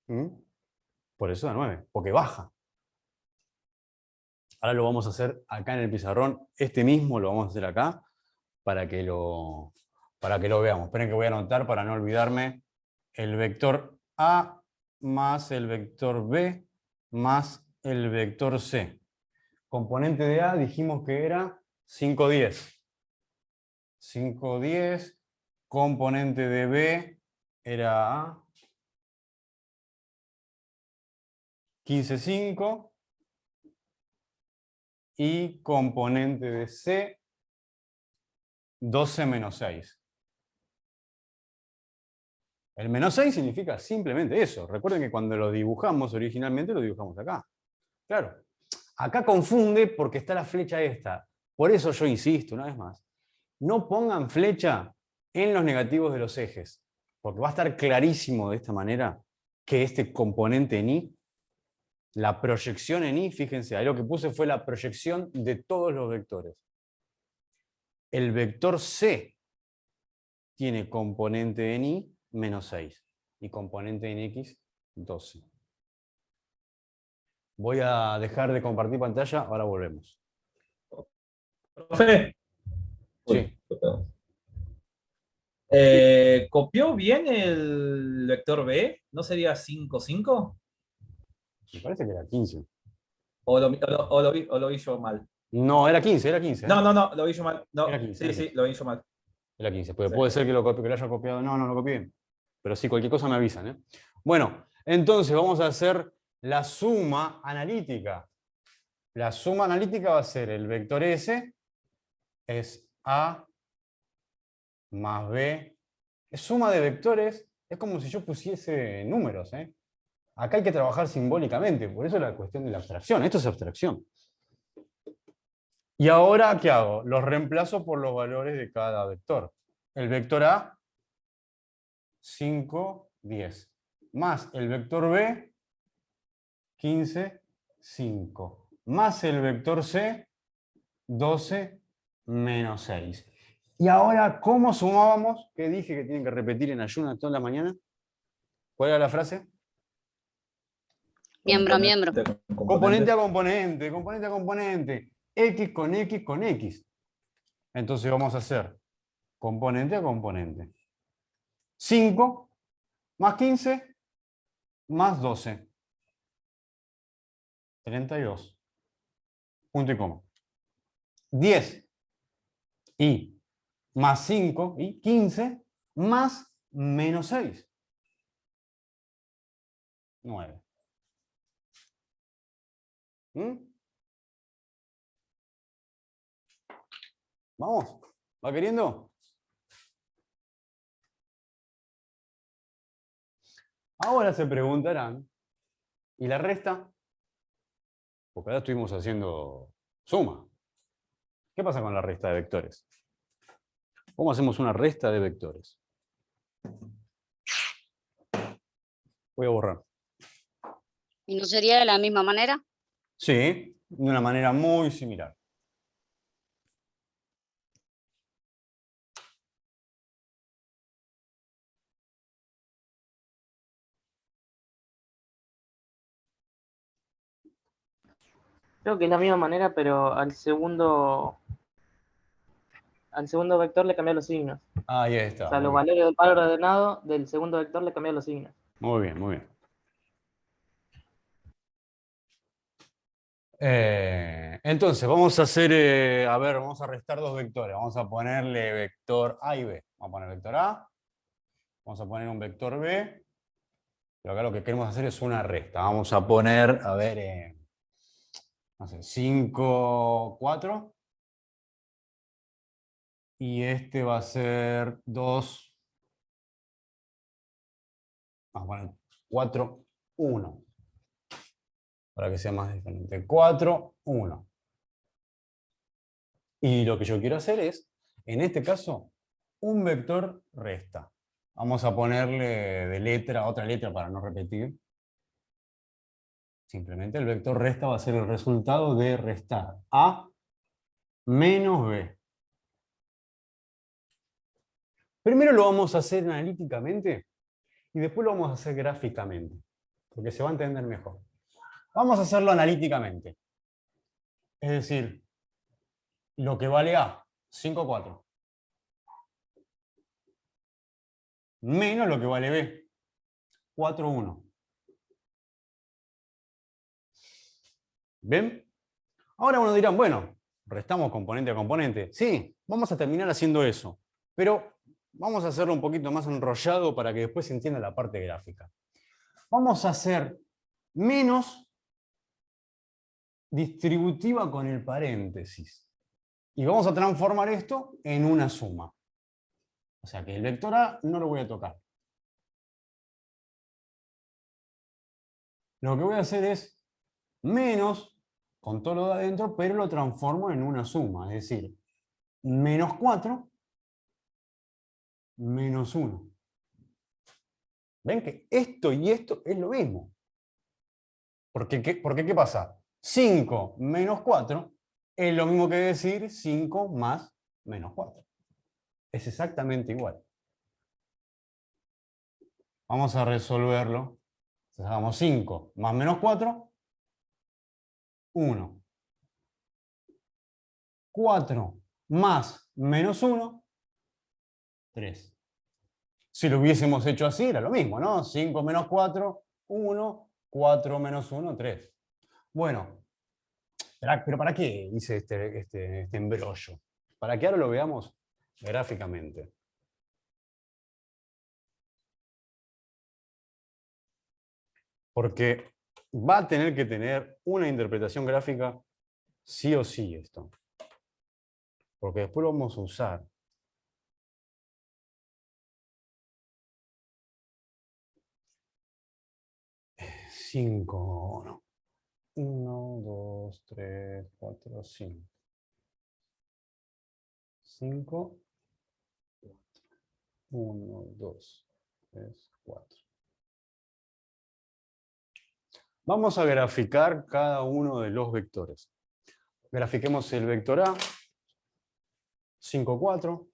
¿Mm? Por eso da 9, porque baja. Ahora lo vamos a hacer acá en el pizarrón. Este mismo lo vamos a hacer acá para que lo veamos. Esperen que voy a anotar para no olvidarme. El vector A más el vector B más el vector C. Componente de A dijimos que era 5, 10. 5, 10. Componente de B era A. 15, 5. Y componente de C, 12 menos 6. El menos 6 significa simplemente eso. Recuerden que cuando lo dibujamos originalmente, lo dibujamos acá. Claro, acá confunde porque está la flecha esta. Por eso yo insisto, una vez más, no pongan flecha en los negativos de los ejes, porque va a estar clarísimo de esta manera que este componente en Y, la proyección en Y, fíjense, ahí lo que puse fue la proyección de todos los vectores. El vector C tiene componente en Y menos 6 y componente en X 12. Voy a dejar de compartir pantalla, ahora volvemos.
Profe.
Sí.
¿Copió bien el vector B? ¿No sería 5, 5?
Me parece que era 15.
¿O lo vi yo mal?
No, era 15, era 15.
No, lo vi yo mal. No,
Era 15,
sí,
era
sí,
15.
lo vi yo mal.
Era 15, porque
Sí.
puede ser que lo haya copiado. No, no lo copié. Pero sí, cualquier cosa me avisan, ¿eh? Bueno, entonces vamos a hacer la suma analítica. La suma analítica va a ser el vector S, es A más B. Es suma de vectores, es como si yo pusiese números, ¿eh? Acá hay que trabajar simbólicamente, por eso la cuestión de la abstracción. Esto es abstracción. Y ahora, ¿qué hago? Los reemplazo por los valores de cada vector. El vector A, 5, 10. Más el vector B, 15, 5. Más el vector C, 12, menos 6. Y ahora, ¿cómo sumábamos? ¿Qué dije que tienen que repetir en ayuno toda la mañana? ¿Cuál era la frase?
Miembro a miembro.
Componente a componente, componente a componente. X con X con X. Entonces vamos a hacer componente a componente. 5 más 15 más 12. 32. Punto y coma. 10 y más 5 y 15 más menos 6. 9. ¿Mm? Vamos, ¿va queriendo? Ahora se preguntarán, ¿y la resta? Porque ahora estuvimos haciendo suma. ¿Qué pasa con la resta de vectores? ¿Cómo hacemos una resta de vectores? Voy a borrar.
¿Y no sería de la misma manera?
Sí, de una manera muy similar.
Creo que es la misma manera, pero al segundo vector le cambié los signos.
Ahí
O
está.
sea, los
Muy bien.
valores del par ordenado del segundo vector le cambié los signos.
Muy bien, muy bien. Entonces, vamos a hacer, a ver, vamos a restar dos vectores. Vamos a ponerle vector A y B. Vamos a poner vector A, vamos a poner un vector B, pero acá lo que queremos hacer es una resta. Vamos a poner, a ver, no sé, 5, 4. Y este va a ser 2, vamos a poner 4, 1. Para que sea más diferente. 4, 1. Y lo que yo quiero hacer es, en este caso, un vector resta. Vamos a ponerle de letra, otra letra para no repetir. Simplemente el vector resta va a ser el resultado de restar A menos B. Primero lo vamos a hacer analíticamente y después lo vamos a hacer gráficamente, porque se va a entender mejor. Vamos a hacerlo analíticamente. Es decir, lo que vale A, 5, 4. Menos lo que vale B, 4, 1. ¿Ven? Ahora uno dirán, bueno, restamos componente a componente. Sí, vamos a terminar haciendo eso. Pero vamos a hacerlo un poquito más enrollado para que después se entienda la parte gráfica. Vamos a hacer menos distributiva con el paréntesis. Y vamos a transformar esto en una suma. O sea que el vector A no lo voy a tocar. Lo que voy a hacer es menos con todo lo de adentro, pero lo transformo en una suma. Es decir, menos 4 menos 1. ¿Ven que esto y esto es lo mismo? Porque ¿qué pasa? 5 menos 4 es lo mismo que decir 5 más menos 4. Es exactamente igual. Vamos a resolverlo. Entonces hagamos 5 más menos 4, 1. 4 más menos 1, 3. Si lo hubiésemos hecho así, era lo mismo, ¿no? 5 menos 4, 1. 4 menos 1, 3. Bueno, pero ¿para qué hice este embrollo? Para que ahora lo veamos gráficamente. Porque va a tener que tener una interpretación gráfica sí o sí esto. Porque después lo vamos a usar. Cinco, no. 1, 2, 3, 4, 5. 5, 1, 2, 3, 4. Vamos a graficar cada uno de los vectores. Grafiquemos el vector A, 5, 4.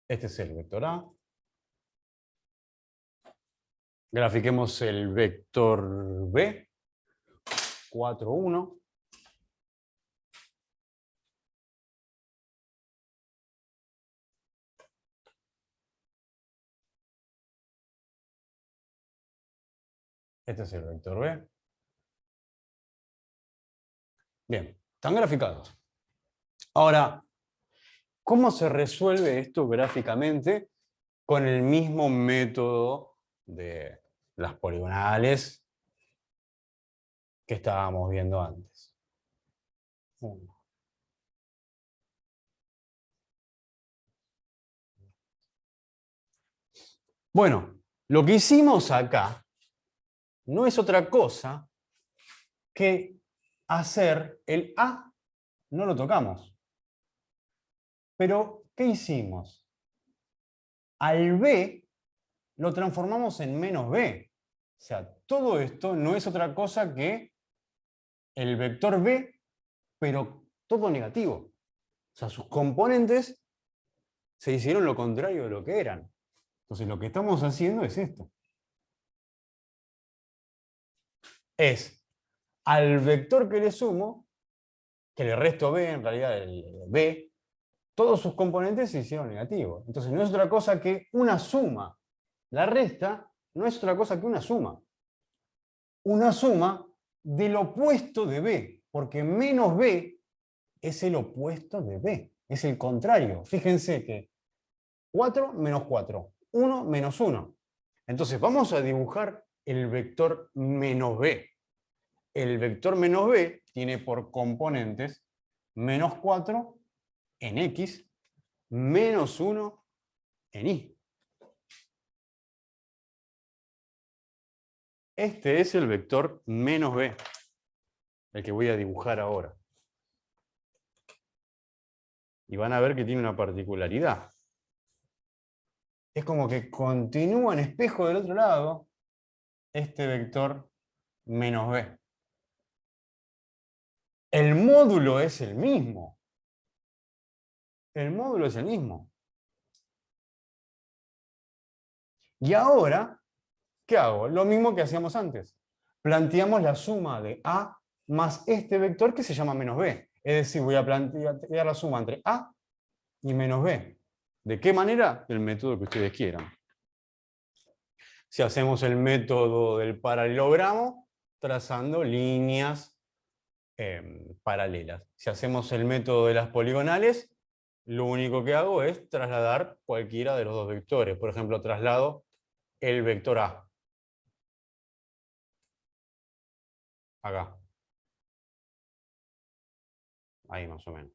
Este es el vector A. Grafiquemos el vector B. 4, 1. Este es el vector B. Bien, están graficados. Ahora, ¿cómo se resuelve esto gráficamente con el mismo método de las poligonales que estábamos viendo antes? Bueno, lo que hicimos acá no es otra cosa que hacer el A, no lo tocamos. Pero, ¿qué hicimos? Al B lo transformamos en menos B. O sea, todo esto no es otra cosa que el vector B, pero todo negativo. O sea, sus componentes se hicieron lo contrario de lo que eran. Entonces, lo que estamos haciendo es esto. Es al vector que le sumo, que le resto B, en realidad el B, todos sus componentes se hicieron negativos. Entonces no es otra cosa que una suma. La resta no es otra cosa que una suma. Una suma del opuesto de B, porque menos B es el opuesto de B, es el contrario. Fíjense que 4 menos 4, 1 menos 1. Entonces vamos a dibujar el vector menos B. El vector menos B tiene por componentes menos 4 en X, menos 1 en Y. Este es el vector menos B, el que voy a dibujar ahora. Y van a ver que tiene una particularidad. Es como que continúa en espejo del otro lado este vector menos B. El módulo es el mismo. El módulo es el mismo. Y ahora, ¿qué hago? Lo mismo que hacíamos antes. Planteamos la suma de A más este vector que se llama menos B. Es decir, voy a plantear la suma entre A y menos B. ¿De qué manera? El método que ustedes quieran. Si hacemos el método del paralelogramo, trazando líneas paralelas. Si hacemos el método de las poligonales, lo único que hago es trasladar cualquiera de los dos vectores. Por ejemplo, traslado el vector A. Acá. Ahí más o menos.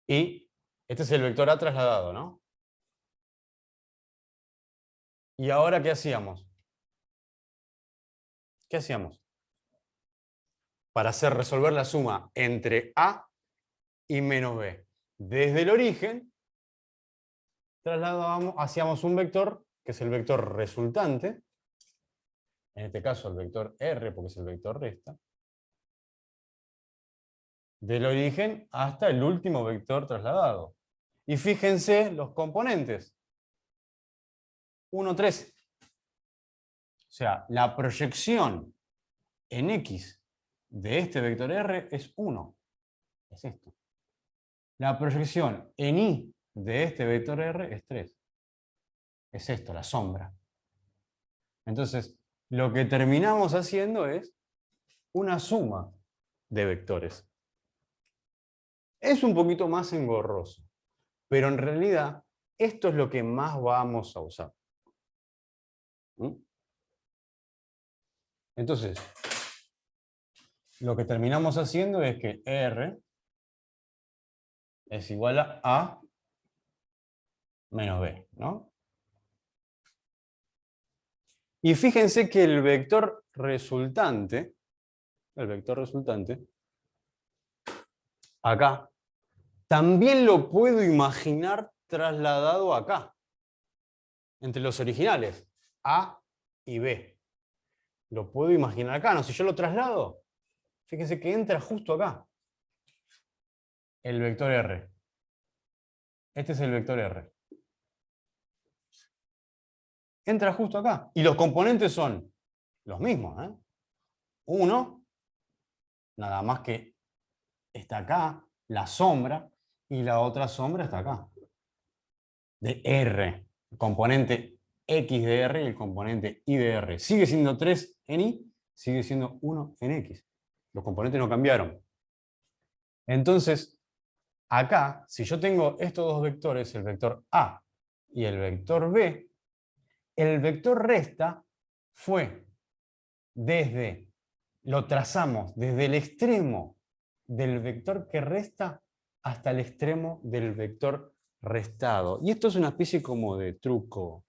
Y este es el vector A trasladado, ¿no? ¿Y ahora qué hacíamos? ¿Qué hacíamos? Para resolver la suma entre A y menos B. Desde el origen, hacíamos un vector, que es el vector resultante, en este caso el vector R, porque es el vector resta, del origen hasta el último vector trasladado. Y fíjense los componentes. 1, 3. O sea, la proyección en X de este vector R es 1. Es esto. La proyección en Y de este vector R es 3. Es esto, la sombra. Entonces, lo que terminamos haciendo es una suma de vectores. Es un poquito más engorroso, pero en realidad esto es lo que más vamos a usar. Entonces, lo que terminamos haciendo es que R es igual a A menos B, ¿no? Y fíjense que el vector resultante, acá, también lo puedo imaginar trasladado acá, entre los originales, A y B. Lo puedo imaginar acá, ¿no? Si yo lo traslado, fíjense que entra justo acá. el vector R. Este es el vector R. Entra justo acá. Y los componentes son los mismos, ¿eh? Uno, nada más que está acá, la sombra, y la otra sombra está acá. De R. El componente X de R y el componente Y de R. Sigue siendo 3 en Y, sigue siendo 1 en X. Los componentes no cambiaron. Entonces, acá, si yo tengo estos dos vectores, el vector A y el vector B, el vector resta fue desde, lo trazamos desde el extremo del vector que resta hasta el extremo del vector restado. Y esto es una especie como de truco.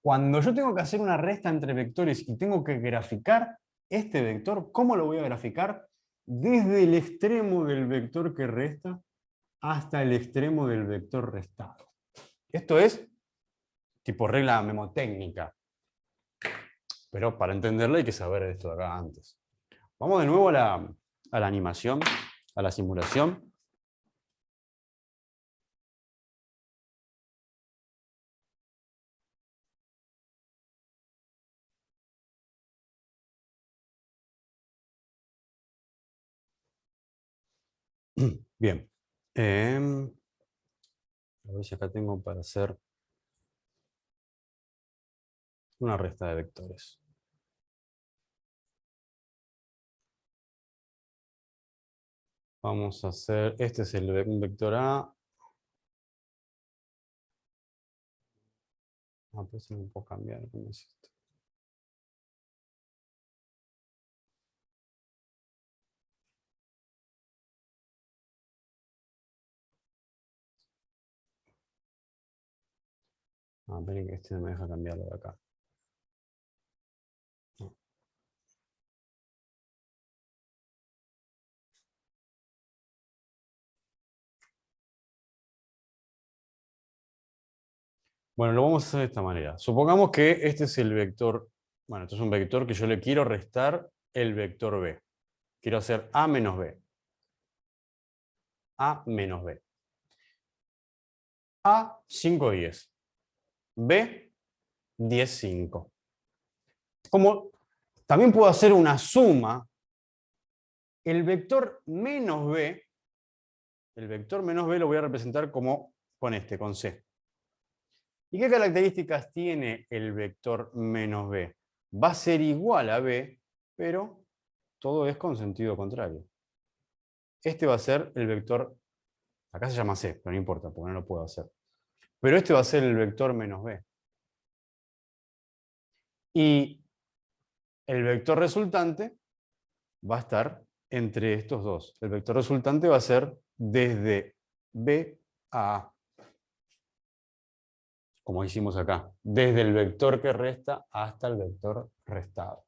Cuando yo tengo que hacer una resta entre vectores y tengo que graficar este vector, ¿cómo lo voy a graficar? Desde el extremo del vector que resta hasta el extremo del vector restado. Esto es tipo regla memotécnica. Pero para entenderla hay que saber esto de acá antes. Vamos de nuevo a la animación, a la simulación. Bien. A ver si acá tengo para hacer una resta de vectores. Vamos a hacer, este es un vector A. Pues no puedo cambiar, ¿cómo es esto? Esperen que este no me deja cambiarlo de acá. Bueno, lo vamos a hacer de esta manera. Supongamos que este es el vector, bueno, esto es un vector que yo le quiero restar el vector B. Quiero hacer A menos B. A menos B. A, 5, 10. B, 10, 5. Como también puedo hacer una suma, el vector menos B lo voy a representar como con este, con C. ¿Y qué características tiene el vector menos B? Va a ser igual a B, pero todo es con sentido contrario. Este va a ser el vector, acá se llama C, pero no importa, porque no lo puedo hacer. Pero este va a ser el vector menos B. Y el vector resultante va a estar entre estos dos. El vector resultante va a ser desde B a A. Como hicimos acá, desde el vector que resta hasta el vector restado.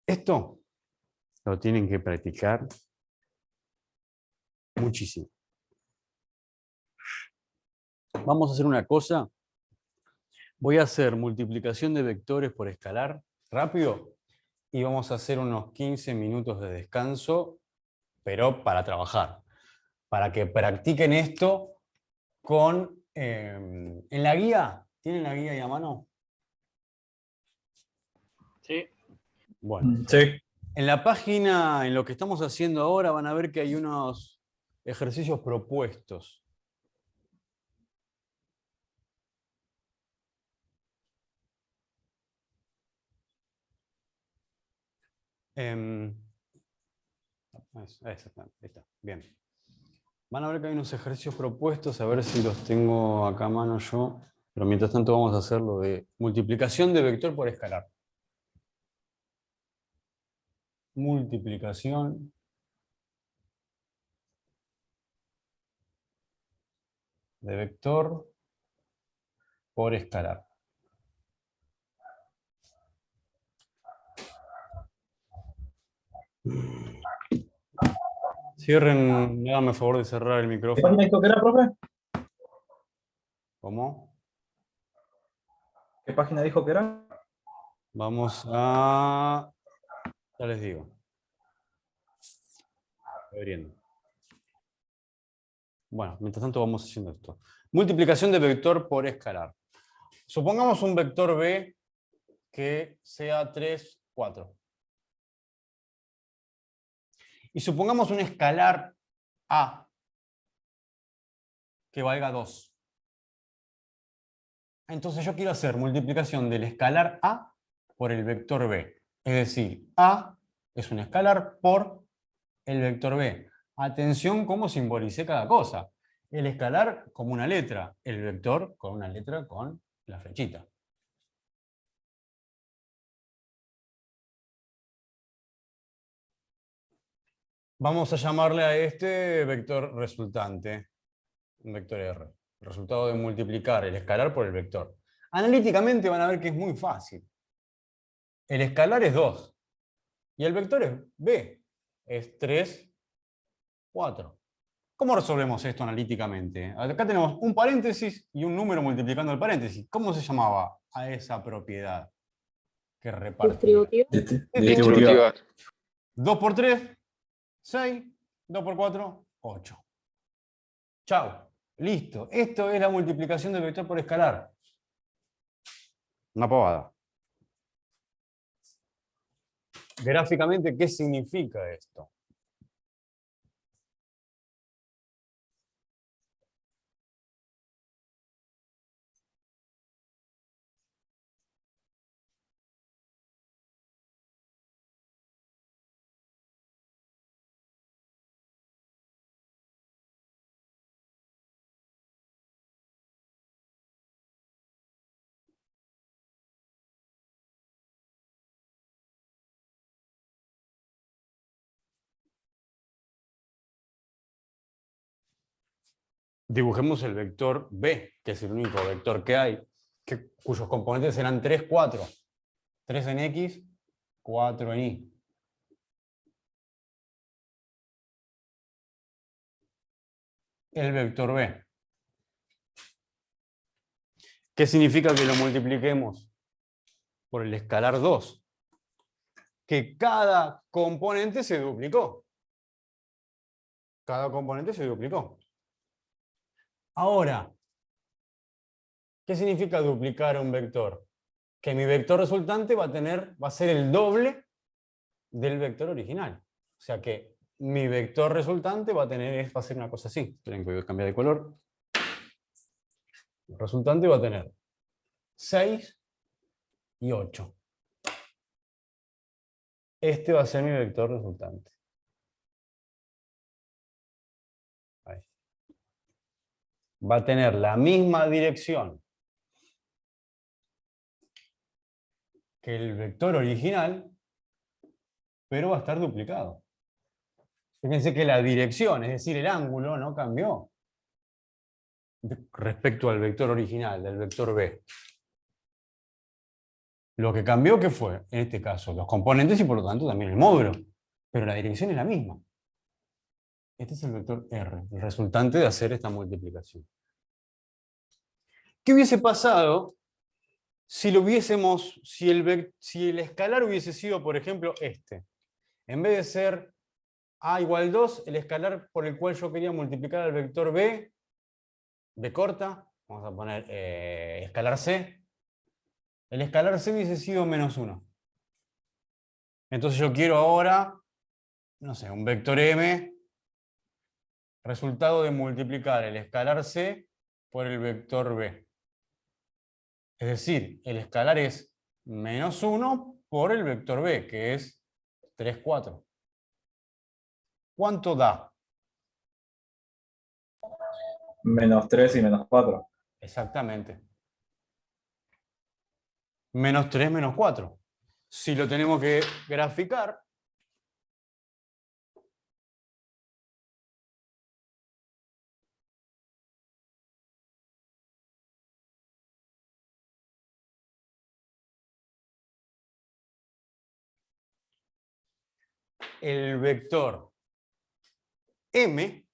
Esto lo tienen que practicar muchísimo. Vamos a hacer una cosa. Voy a hacer multiplicación de vectores por escalar rápido y vamos a hacer unos 15 minutos de descanso, pero para trabajar, para que practiquen esto con... en la guía, ¿tienen la guía ahí a mano?
Sí.
Bueno,
Sí.
en la página, en lo que estamos haciendo ahora, van a ver que hay unos ejercicios propuestos. Ahí está, bien. Van a ver que hay unos ejercicios propuestos, a ver si los tengo acá a mano yo. Pero mientras tanto vamos a hacer lo de multiplicación de vector por escalar. Multiplicación de vector por escalar. Cierren, háganme favor de cerrar el
¿Qué
micrófono.
página dijo que era, profe?
¿Cómo?
¿Qué página dijo que era?
Vamos a... Ya les digo. Abriendo. Bueno, mientras tanto vamos haciendo esto. Multiplicación de vector por escalar. Supongamos un vector B que sea 3, 4. Y supongamos un escalar A que valga 2. Entonces yo quiero hacer multiplicación del escalar A por el vector B. Es decir, A es un escalar por el vector B. Atención cómo simbolicé cada cosa. El escalar como una letra, el vector con una letra con la flechita. Vamos a llamarle a este vector resultante, un vector R. Resultado de multiplicar el escalar por el vector. Analíticamente van a ver que es muy fácil. El escalar es 2. Y el vector es B. Es 3, 4. ¿Cómo resolvemos esto analíticamente? Acá tenemos un paréntesis y un número multiplicando el paréntesis. ¿Cómo se llamaba a esa propiedad que repartía?
Distributivo.
Distributiva.
2 por 3, 6. 2 por 4, 8. Chau. Listo. Esto es la multiplicación del vector por escalar. Una pavada. Gráficamente, ¿qué significa esto? Dibujemos el vector B, que es el único vector que hay, cuyos componentes serán 3, 4. 3 en X, 4 en Y. El vector B. ¿Qué significa que lo multipliquemos? Por el escalar 2. Que cada componente se duplicó. Cada componente se duplicó. Ahora, ¿qué significa duplicar un vector? Que mi vector resultante va a ser el doble del vector original. O sea que mi vector resultante va a ser una cosa así. Esperen que voy a cambiar de color. El resultante va a tener 6 y 8. Este va a ser mi vector resultante. Ahí. Va a tener la misma dirección que el vector original, pero va a estar duplicado. Fíjense que la dirección, es decir, el ángulo, no cambió respecto al vector original, del vector B. Lo que cambió, ¿qué fue? En este caso, los componentes y por lo tanto también el módulo. Pero la dirección es la misma. Este es el vector R, el resultante de hacer esta multiplicación. ¿Qué hubiese pasado si el escalar hubiese sido, por ejemplo, este? En vez de ser A igual 2, el escalar por el cual yo quería multiplicar al vector B, B corta, vamos a poner escalar C, el escalar C hubiese sido -1. Entonces yo quiero ahora, no sé, un vector M, resultado de multiplicar el escalar C por el vector B. Es decir, el escalar es -1 por el vector B, que es 3, 4. ¿Cuánto da?
-3 y -4.
Exactamente. -3, -4. Si lo tenemos que graficar, el vector M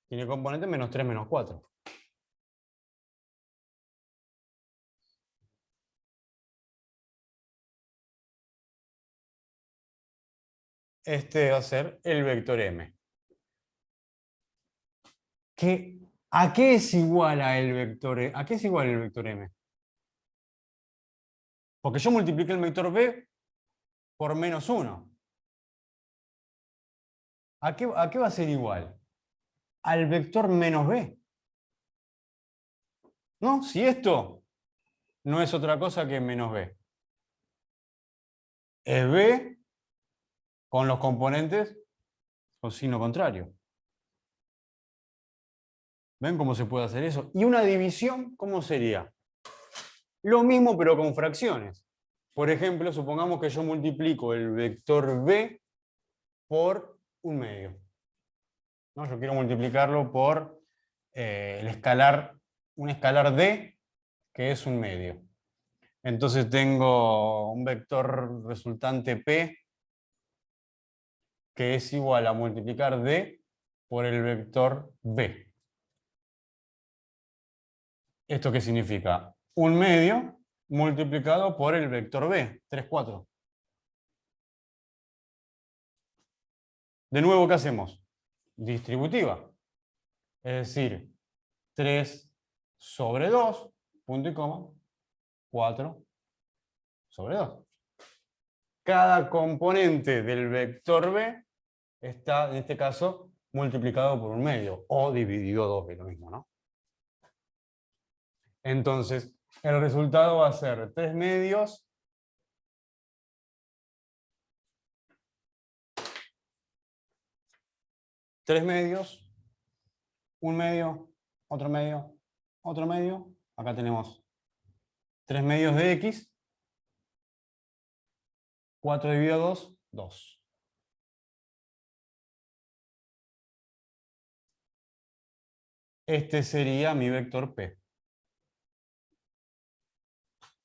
tiene componente -3, -4. este va a ser el vector m. ¿A qué es igual el vector m? ¿A qué es igual el vector m? Porque yo multipliqué el vector b por menos 1. ¿A qué va a ser igual? Al vector menos b. ¿No? Si esto no es otra cosa que menos b. Es b con los componentes con signo contrario. ¿Ven cómo se puede hacer eso? Y una división, ¿cómo sería? Lo mismo pero con fracciones. Por ejemplo, supongamos que yo multiplico el vector b por un medio. ¿No? Yo quiero multiplicarlo por un escalar d, que es un medio. Entonces tengo un vector resultante p, que es igual a multiplicar d por el vector b. ¿Esto qué significa? Un medio multiplicado por el vector b, 3, 4. De nuevo, ¿qué hacemos? Distributiva. Es decir, 3 sobre 2, punto y coma, 4 sobre 2. Cada componente del vector b está, en este caso, multiplicado por un medio, o dividido 2, que es lo mismo, ¿no? Entonces, el resultado va a ser 3 medios un medio, otro medio, otro medio. Acá tenemos 3 medios de x. 4 dividido 2, 2. Este sería mi vector P.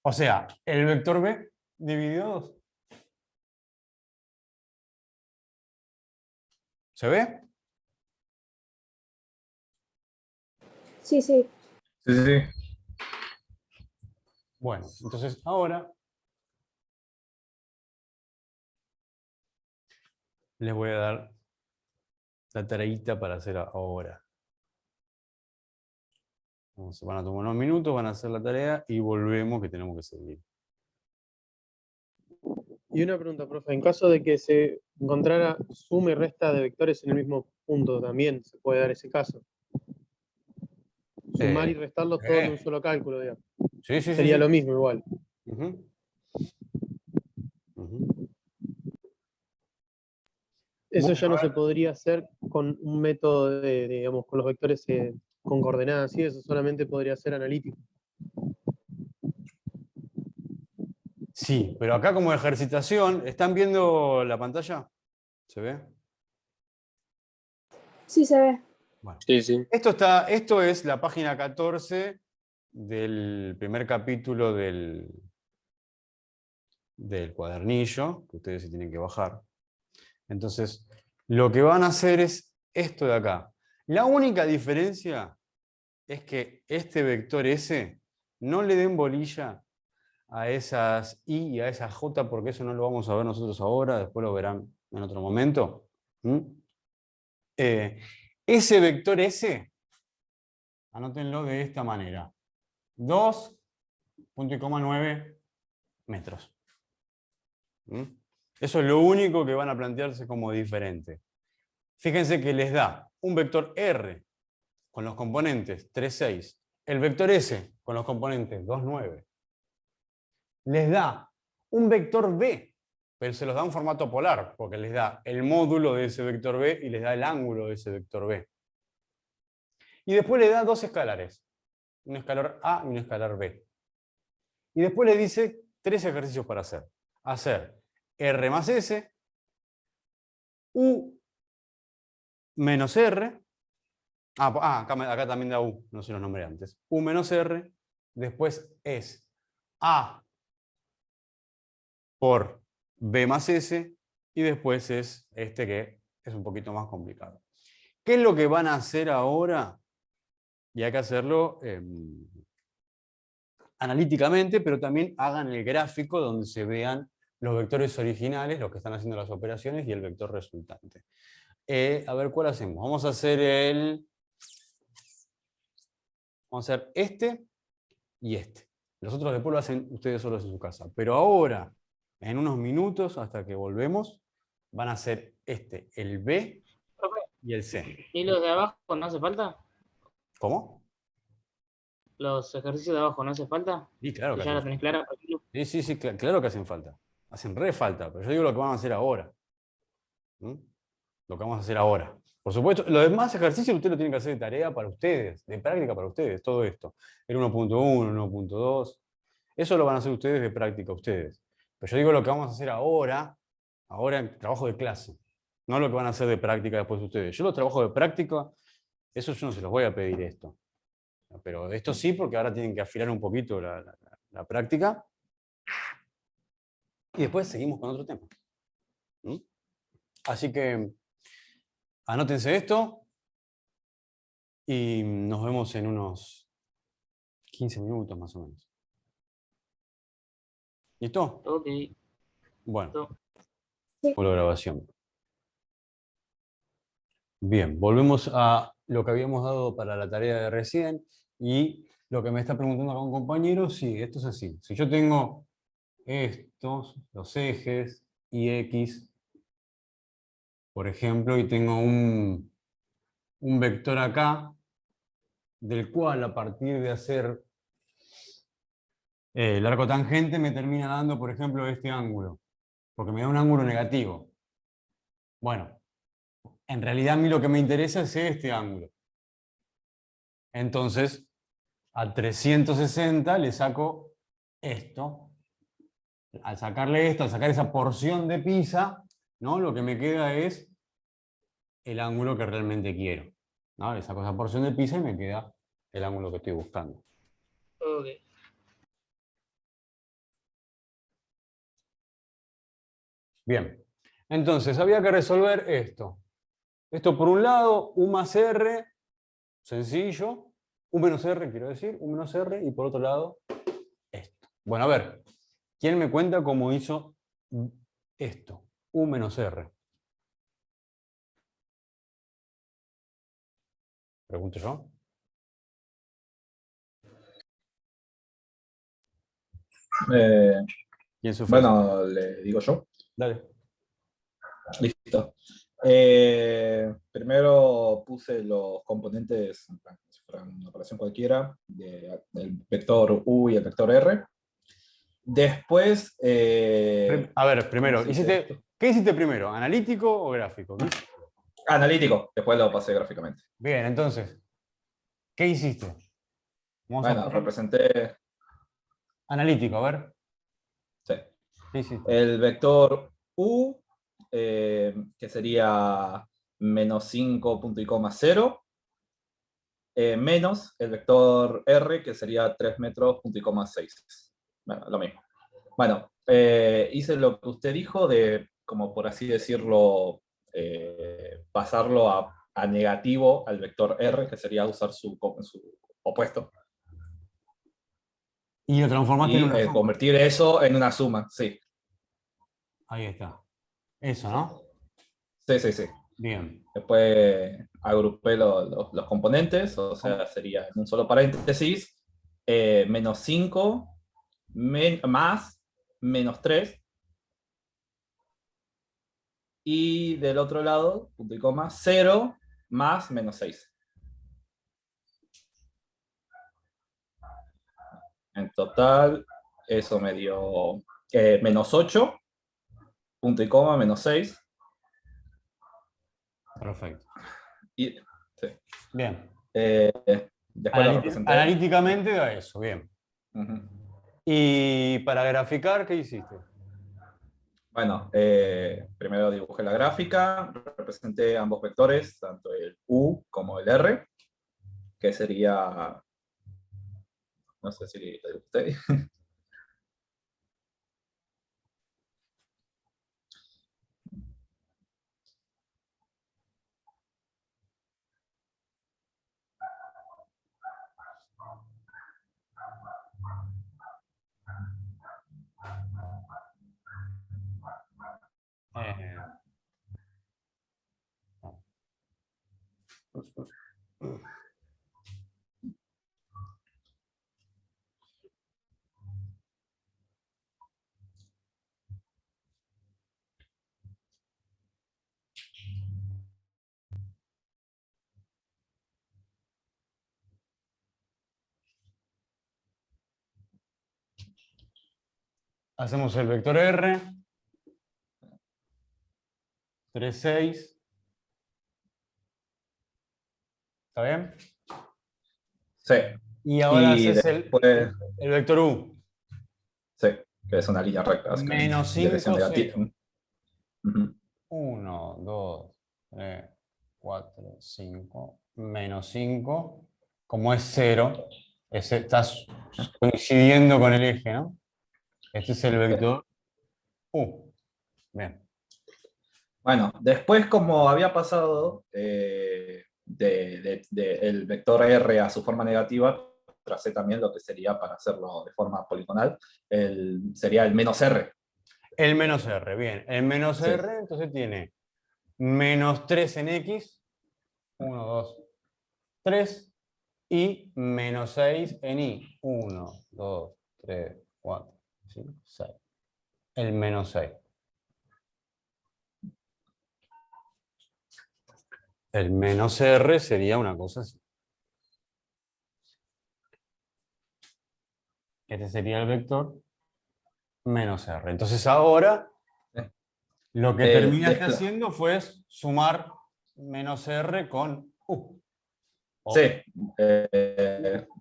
O sea, el vector B dividido 2. ¿Se ve?
Sí, sí.
Sí, sí, sí.
Bueno, entonces ahora les voy a dar la tareita para hacer ahora. Van a tomar unos minutos, van a hacer la tarea y volvemos que tenemos que seguir.
Y una pregunta, profe, en caso de que se encontrara suma y resta de vectores en el mismo punto, también se puede dar ese caso. Sumar y restarlos todos en un solo cálculo, digamos.
Sí, sí,
Sería
sí.
lo mismo igual.
Ujú.
Eso
Bueno,
ya no se podría hacer con un método de, digamos, con los vectores con coordenadas y eso solamente podría ser analítico.
sí, pero acá como ejercitación, ¿están viendo la pantalla? ¿Se ve?
Sí se ve.
Bueno.
Sí, sí.
Esto es la página 14 del primer capítulo del cuadernillo, que ustedes se tienen que bajar. Entonces, lo que van a hacer es esto de acá. La única diferencia es que este vector S no le den bolilla a esas I y a esas J, porque eso no lo vamos a ver nosotros ahora, después lo verán en otro momento. Ese vector S, anótenlo de esta manera. 2,9 metros. Eso es lo único que van a plantearse como diferente. Fíjense que les da un vector R con los componentes 3, 6, el vector S con los componentes 2, 9. Les da un vector B, pero se los da en formato polar, porque les da el módulo de ese vector B y les da el ángulo de ese vector B. Y después le da dos escalares, un escalar A y un escalar B. Y después le dice 3 ejercicios para hacer. Hacer R más S, U menos R, acá también da U, no se los nombré antes. U menos R, después es A por B más S, y después es este que es un poquito más complicado. ¿Qué es lo que van a hacer ahora? Y hay que hacerlo analíticamente, pero también hagan el gráfico donde se vean los vectores originales, los que están haciendo las operaciones, y el vector resultante. A ver, ¿cuál hacemos? Vamos a hacer este y este. Los otros después lo hacen ustedes solos en su casa. Pero ahora, en unos minutos, hasta que volvemos, van a hacer el B
Profe,
y el C.
¿y los de abajo no hace falta?
¿Cómo?
¿Los ejercicios de abajo no hace falta?
Sí, claro
Si
que
ya la
hacen
tenés
falta.
clara, por ejemplo.
Sí, claro que hacen falta. Hacen re falta, pero yo digo lo que vamos a hacer ahora. ¿Mm? Lo que vamos a hacer ahora. Por supuesto, los demás ejercicios ustedes lo tienen que hacer de tarea para ustedes, de práctica para ustedes, todo esto. El 1.1, el 1.2. Eso lo van a hacer ustedes de práctica ustedes. Pero yo digo lo que vamos a hacer ahora en trabajo de clase. No lo que van a hacer de práctica después ustedes. Yo los trabajos de práctica, eso yo no se los voy a pedir esto. Pero esto sí, porque ahora tienen que afilar un poquito la práctica. Y después seguimos con otro tema. ¿Mm? Así que anótense esto y nos vemos en unos 15 minutos más o menos. ¿Listo?
Ok,
Bueno,
listo.
por la grabación. Bien, volvemos a lo que habíamos dado para la tarea de recién y lo que me está preguntando acá un compañero, sí, esto es así. Si yo tengo estos, los ejes, y X, por ejemplo, y tengo un vector acá, del cual a partir de hacer el arco tangente me termina dando, por ejemplo, este ángulo, porque me da un ángulo negativo. Bueno, en realidad a mí lo que me interesa es este ángulo. Entonces, a 360 le saco esto. Al sacarle esto, al sacar esa porción de pizza, ¿no? Lo que me queda es el ángulo que realmente quiero. ¿No? Le saco esa porción de pizza y me queda el ángulo que estoy buscando.
Ok.
Bien. Entonces, había que resolver esto. Esto por un lado, U más R, sencillo. U menos R, quiero decir, U menos R, y por otro lado, esto. Bueno, a ver, ¿quién me cuenta cómo hizo esto? U menos R. Pregunto yo. ¿Quién sufre?
Bueno, le digo yo.
Dale.
Listo. Primero puse los componentes, si fuera una operación cualquiera, del vector U y el vector R. Después...
A ver, primero,
¿cómo se dice esto?
¿qué hiciste primero? ¿Analítico o gráfico?
Analítico, después lo pasé gráficamente.
Bien, entonces, ¿qué hiciste? Vamos a
Bueno,
poner
representé
analítico, a ver.
sí,
¿Qué hiciste?
el vector U, que sería menos 5 punto y coma 0, menos el vector R, que sería 3 metros punto y coma 6. Bueno, lo mismo. Bueno, hice lo que usted dijo de, como por así decirlo, pasarlo a negativo al vector R, que sería usar su opuesto.
Y lo transformaste en
Y
una suma.
convertir eso en una suma, sí.
Ahí está. Eso, ¿no?
Sí.
Bien.
Después agrupé los componentes, o sea, sería en un solo paréntesis, menos 5 más menos 3. Y del otro lado, punto y coma, 0 más menos 6. En total, eso me dio menos 8, punto y coma, menos 6.
Perfecto.
Y, sí.
Bien.
Después lo representé.
Analíticamente da eso, bien.
Ujú.
Y para graficar, ¿qué hiciste?
Bueno, primero dibujé la gráfica, representé ambos vectores, tanto el U como el R, que sería, no sé si lo dibujé.
Hacemos el vector R. 3, 6. ¿Está bien?
Sí.
Y ahora
Y
haces
después,
el vector U.
sí, que es una línea recta. básicamente,
Menos
en dirección
5,
negativa.
0.
Ujú.
1, 2, 3, 4, 5. Menos 5. Como es 0, estás coincidiendo con el eje, ¿no? Este es el vector U. Bien.
Bueno, después como había pasado el vector R a su forma negativa, tracé también lo que sería, para hacerlo de forma poligonal, sería el menos R.
El menos R, bien. El menos
Sí.
R entonces tiene menos 3 en X. 1, 2, 3. Y menos 6 en Y. 1, 2, 3, 4, 5, 6. El menos 6. El menos R sería una cosa así. Este sería el vector menos R. Entonces ahora lo que terminaste haciendo fue sumar menos R con U.
Sí.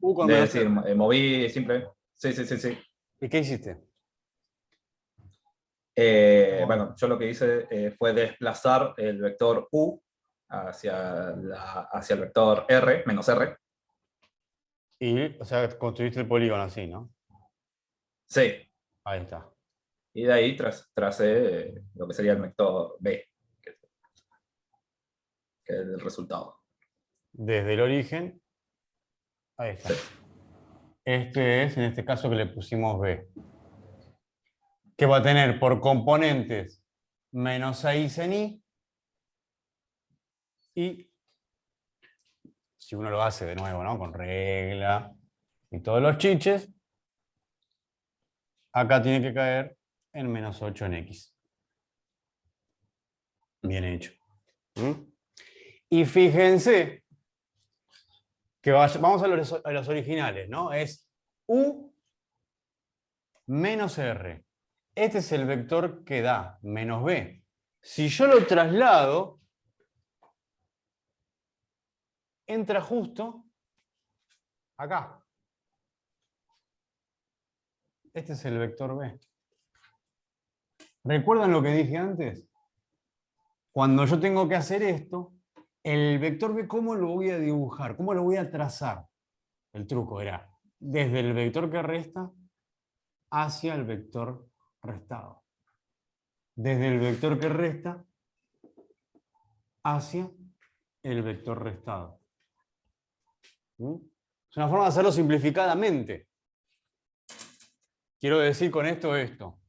U con
De
menos
decir,
R.
moví simple. Sí, sí, sí, sí.
¿Y qué hiciste?
Bueno, yo lo que hice fue desplazar el vector U hacia el vector R, menos R.
Y, o sea, construiste el polígono así, ¿no?
Sí.
Ahí está.
Y de ahí tracé lo que sería el vector B, que es el resultado.
Desde el origen, ahí está.
Sí.
Este es, en este caso, que le pusimos B. Que va a tener por componentes menos 6 en Y. Y si uno lo hace de nuevo, ¿no? Con regla y todos los chiches, acá tiene que caer en menos 8 en X. Bien hecho. Y fíjense que vamos a los originales, ¿no? Es U menos R. Este es el vector que da menos B. Si yo lo traslado, entra justo acá. Este es el vector B. ¿Recuerdan lo que dije antes? Cuando yo tengo que hacer esto, el vector B, ¿cómo lo voy a dibujar? ¿Cómo lo voy a trazar? El truco era desde el vector que resta hacia el vector restado. Desde el vector que resta hacia el vector restado. Es una forma de hacerlo simplificadamente. Quiero decir con esto esto.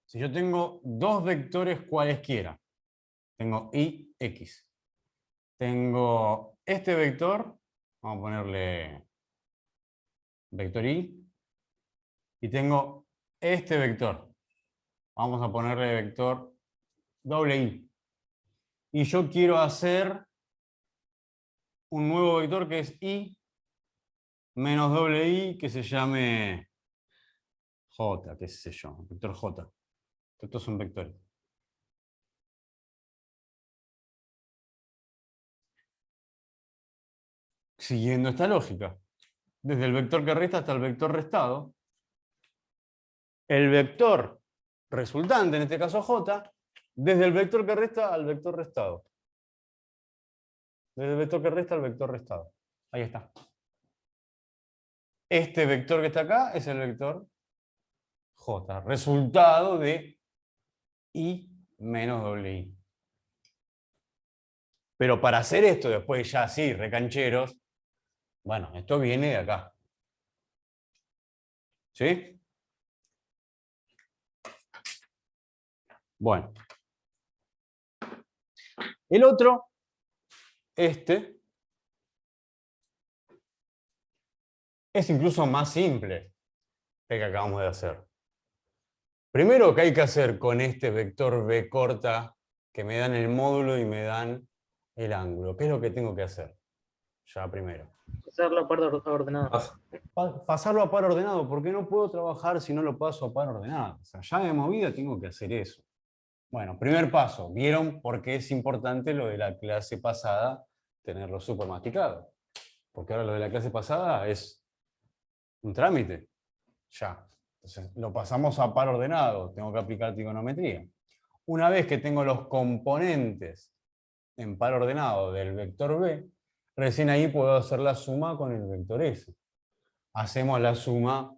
Si yo tengo dos vectores cualesquiera, tengo y, x. Tengo este vector, vamos a ponerle vector y tengo este vector, vamos a ponerle vector doble y. Y yo quiero hacer un nuevo vector que es y menos doble i, que se llame j, qué sé yo, vector j. Estos son vectores. Siguiendo esta lógica, desde el vector que resta hasta el vector restado, el vector resultante, en este caso j, desde el vector que resta al vector restado. Desde el vector que resta al vector restado. Ahí está. Este vector que está acá es el vector j, resultado de i menos doble i. Pero para hacer esto, después ya así, recancheros, bueno, esto viene de acá. ¿Sí? Bueno. El otro, este, es incluso más simple que el que acabamos de hacer. Primero, ¿qué hay que hacer con este vector b corta que me dan el módulo y me dan el ángulo? ¿Qué es lo que tengo que hacer? ya primero.
Hacerlo a par ordenado.
Pasarlo a par ordenado, porque no puedo trabajar si no lo paso a par ordenado. O sea, ya de movida tengo que hacer eso. Bueno, primer paso. ¿Vieron por qué es importante lo de la clase pasada, tenerlo súper masticado? Porque ahora lo de la clase pasada es un trámite. Ya. Entonces, lo pasamos a par ordenado. Tengo que aplicar trigonometría. Una vez que tengo los componentes en par ordenado del vector B, recién ahí puedo hacer la suma con el vector S. Hacemos la suma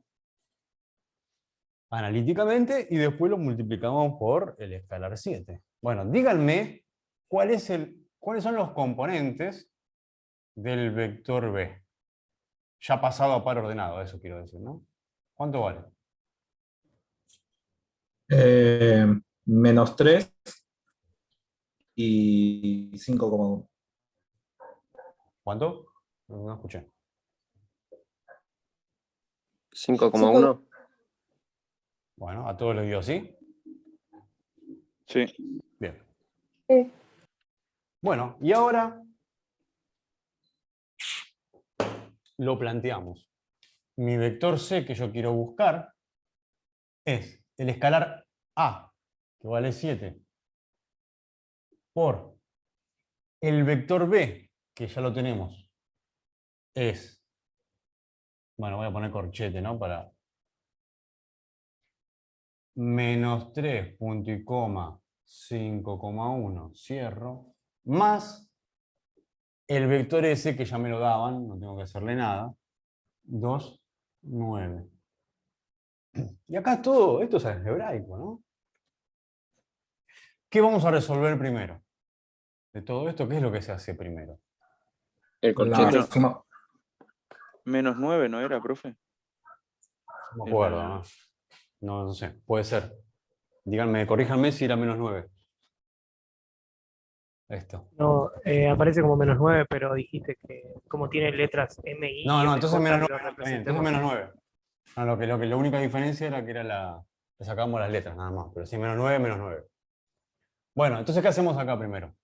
analíticamente y después lo multiplicamos por el escalar 7. Bueno, díganme cuáles son los componentes del vector B. Ya pasado a par ordenado, eso quiero decir, ¿no? ¿Cuánto vale?
Menos 3 y 5,1.
¿Cuánto? No escuché.
5,1.
Bueno, a todos les dio así.
Sí.
Bien.
Sí.
Bueno, y ahora lo planteamos. Mi vector C que yo quiero buscar es el escalar A, que vale 7, por el vector B, que ya lo tenemos, es, bueno, voy a poner corchete, ¿no? Para menos 3, punto y coma, 5,1, cierro, más el vector S, que ya me lo daban, no tengo que hacerle nada, 2, 9. Y acá todo esto es algebraico, ¿no? ¿Qué vamos a resolver primero? De todo esto, ¿qué es lo que se hace primero?
El
La
corchete.
suma.
Menos 9, ¿no era, profe?
No me acuerdo, ¿no? No sé, puede ser. Díganme, corríjanme si era menos 9. Esto.
No, aparece como menos 9, pero dijiste que como tiene letras M, I
No,
y
no,
MJ,
entonces menos 9.
lo
Está bien, entonces
representemos.
menos 9. No, la única diferencia era que era le sacábamos las letras nada más. Pero sí, menos 9, menos 9. Bueno, entonces, ¿qué hacemos acá primero?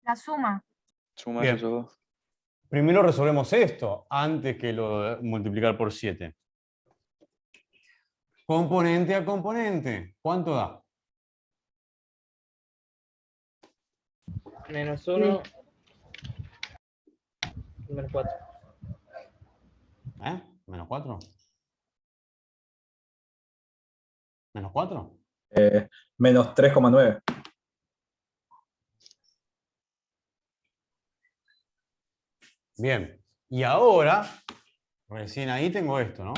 La suma.
Sumas
Bien.
esos dos.
Primero resolvemos esto, antes que lo de multiplicar por 7. Componente a componente. ¿Cuánto da?
Menos 1. Menos 4.
¿Eh? ¿Menos 4? ¿Menos 4?
Menos 3,9.
Bien. Y ahora, recién ahí tengo esto, ¿no?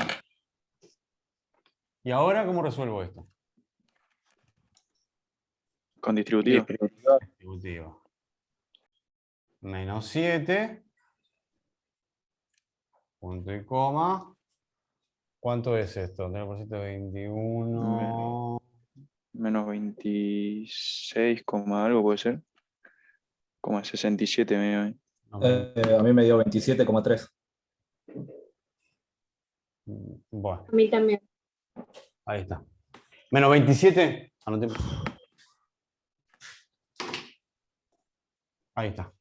¿Y ahora cómo resuelvo esto?
Con distributivo.
Distributivo. Menos 7. Punto y coma. ¿Cuánto es esto? 3% 21.
Menos 26, algo puede ser. Como 67 medio ahí.
A mí me dio 27,3.
Bueno,
A mí también.
ahí está. Menos 27. Anoté. Ahí está.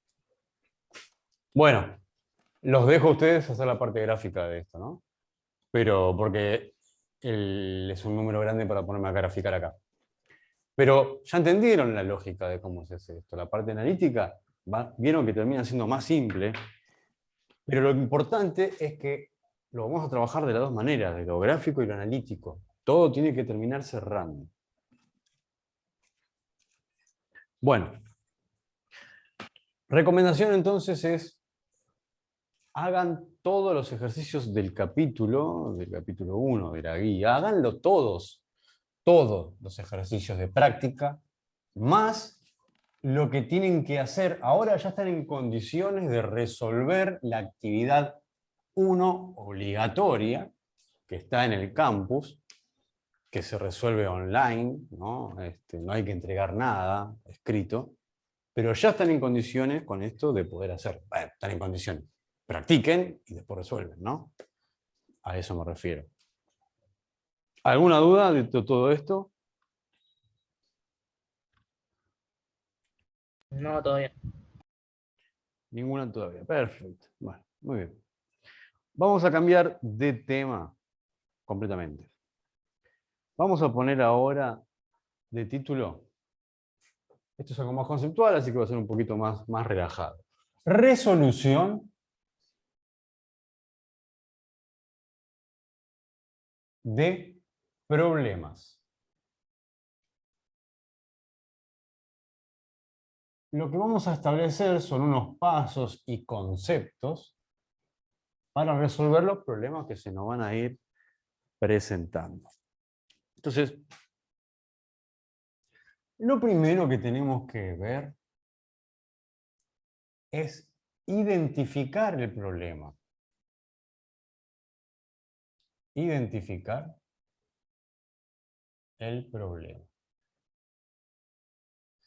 Bueno, los dejo a ustedes hacer la parte gráfica de esto, ¿no? Pero porque es un número grande para ponerme a graficar acá. Pero ya entendieron la lógica de cómo se hace esto. La parte analítica, vieron que termina siendo más simple, pero lo importante es que lo vamos a trabajar de las dos maneras, de lo gráfico y lo analítico. Todo tiene que terminar cerrando. Bueno, recomendación entonces es, hagan todos los ejercicios del capítulo 1 de la guía, háganlo todos los ejercicios de práctica, más lo que tienen que hacer. Ahora ya están en condiciones de resolver la actividad 1 obligatoria, que está en el campus, que se resuelve online, ¿no? No hay que entregar nada escrito, pero ya están en condiciones con esto de poder hacer. Bueno, están en condiciones. Practiquen y después resuelven, ¿no? A eso me refiero. ¿Alguna duda de todo esto?
No, todavía.
Ninguna todavía. Perfecto. Bueno, muy bien. Vamos a cambiar de tema completamente. Vamos a poner ahora de título. Esto es algo más conceptual, así que va a ser un poquito más relajado. Resolución de problemas. Lo que vamos a establecer son unos pasos y conceptos para resolver los problemas que se nos van a ir presentando. Entonces, lo primero que tenemos que ver es identificar el problema. Identificar el problema.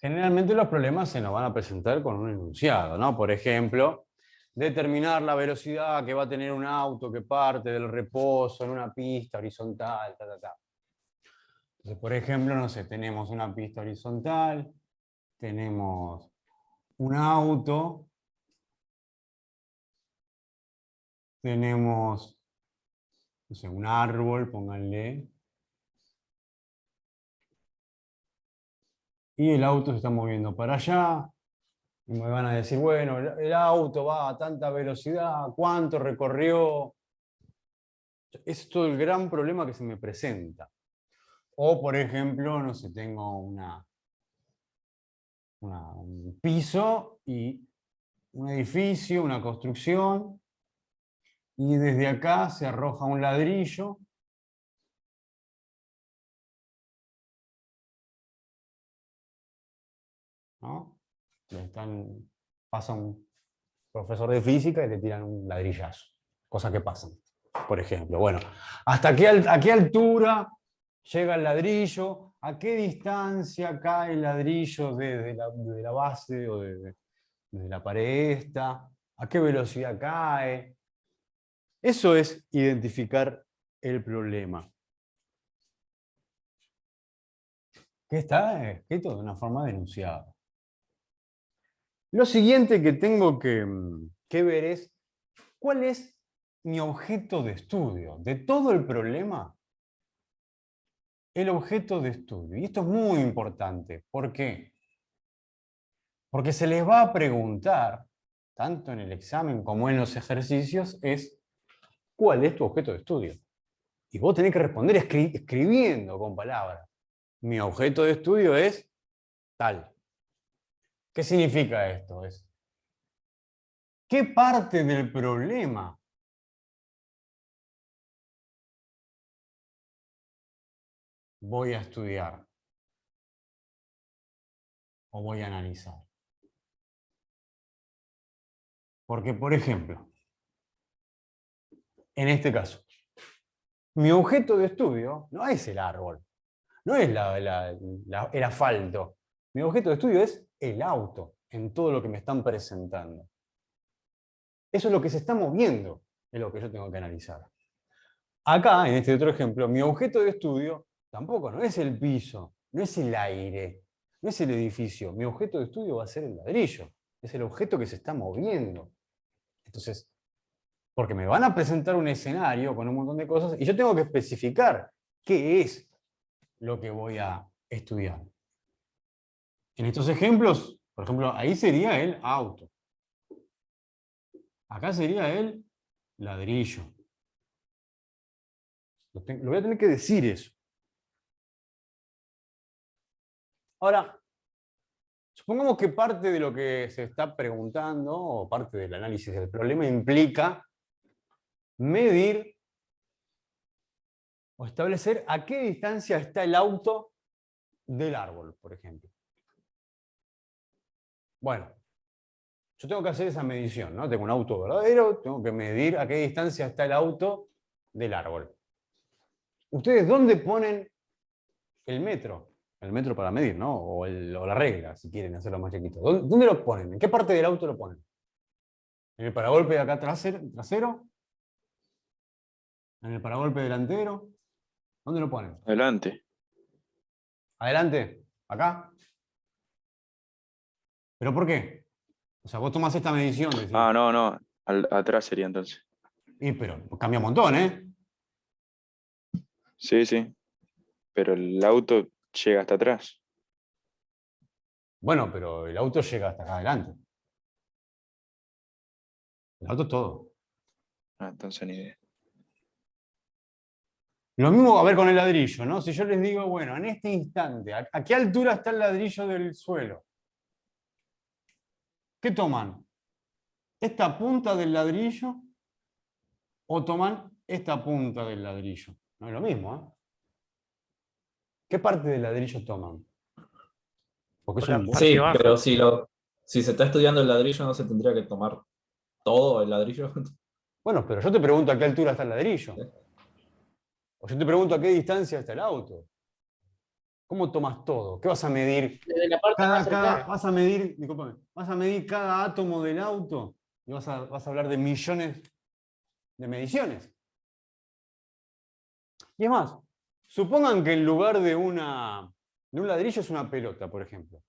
Generalmente los problemas se nos van a presentar con un enunciado, ¿no? Por ejemplo, determinar la velocidad que va a tener un auto que parte del reposo en una pista horizontal, Entonces, por ejemplo, no sé, tenemos una pista horizontal, tenemos un auto, tenemos, no sé, un árbol, pónganle, y el auto se está moviendo para allá, y me van a decir, bueno, el auto va a tanta velocidad, ¿cuánto recorrió? Es todo el gran problema que se me presenta. O, por ejemplo, no sé, tengo un piso y un edificio, una construcción, y desde acá se arroja un ladrillo. ¿No? Pasa un profesor de física y le tiran un ladrillazo. Cosas que pasan, por ejemplo. Bueno, ¿a qué altura llega el ladrillo? ¿A qué distancia cae el ladrillo de la base o de la pared esta? ¿A qué velocidad cae? Eso es identificar el problema. Que está escrito de una forma denunciada. Lo siguiente que tengo que ver es cuál es mi objeto de estudio. De todo el problema, el objeto de estudio. Y esto es muy importante. ¿Por qué? Porque se les va a preguntar, tanto en el examen como en los ejercicios, es ¿cuál es tu objeto de estudio? Y vos tenés que responder escribiendo con palabras. Mi objeto de estudio es tal. ¿Qué significa esto? ¿Qué parte del problema voy a estudiar o voy a analizar? Porque, por ejemplo, en este caso, mi objeto de estudio no es el árbol, no es el asfalto. Mi objeto de estudio es el auto, en todo lo que me están presentando. Eso es lo que se está moviendo, es lo que yo tengo que analizar. Acá, en este otro ejemplo, mi objeto de estudio tampoco no es el piso, no es el aire, no es el edificio. Mi objeto de estudio va a ser el ladrillo. Es el objeto que se está moviendo. Entonces, porque me van a presentar un escenario con un montón de cosas y yo tengo que especificar qué es lo que voy a estudiar. En estos ejemplos, por ejemplo, ahí sería el auto. Acá sería el ladrillo. Lo voy a tener que decir eso. Ahora, supongamos que parte de lo que se está preguntando, o parte del análisis del problema, implica medir o establecer a qué distancia está el auto del árbol, por ejemplo. Bueno, yo tengo que hacer esa medición, ¿no? Tengo un auto verdadero, tengo que medir a qué distancia está el auto del árbol. ¿Ustedes dónde ponen el metro? El metro para medir, ¿no? O la regla, si quieren hacerlo más chiquito. ¿Dónde lo ponen? ¿En qué parte del auto lo ponen? ¿En el paragolpe de acá trasero? ¿En el paragolpe delantero? ¿Dónde lo ponen?
Adelante.
¿Adelante? ¿Acá? ¿Pero por qué? O sea, vos tomás esta medición. Decís,
Ah, no. Atrás sería entonces.
pero cambia un montón, ¿eh?
Sí. Pero el auto llega hasta atrás.
Bueno, pero el auto llega hasta acá adelante. El auto es todo.
Ah, entonces ni idea.
Lo mismo va a ver con el ladrillo, ¿no? Si yo les digo, bueno, en este instante, ¿a qué altura está el ladrillo del suelo? ¿Qué toman? ¿Esta punta del ladrillo o toman esta punta del ladrillo? No es lo mismo, ¿eh? ¿Qué parte del ladrillo toman? Porque es
Por la
un...
parte
Sí,
baja.
pero si se está estudiando el ladrillo, ¿no se tendría que tomar todo el ladrillo?
Bueno, pero yo te pregunto a qué altura está el ladrillo. O yo te pregunto a qué distancia está el auto. ¿Cómo tomas todo? ¿Qué vas a medir?
Desde la parte más cercana.
Vas a medir, discúlpame, vas a medir cada átomo del auto y vas a hablar de millones de mediciones. Y es más, supongan que en lugar de un ladrillo es una pelota, por ejemplo.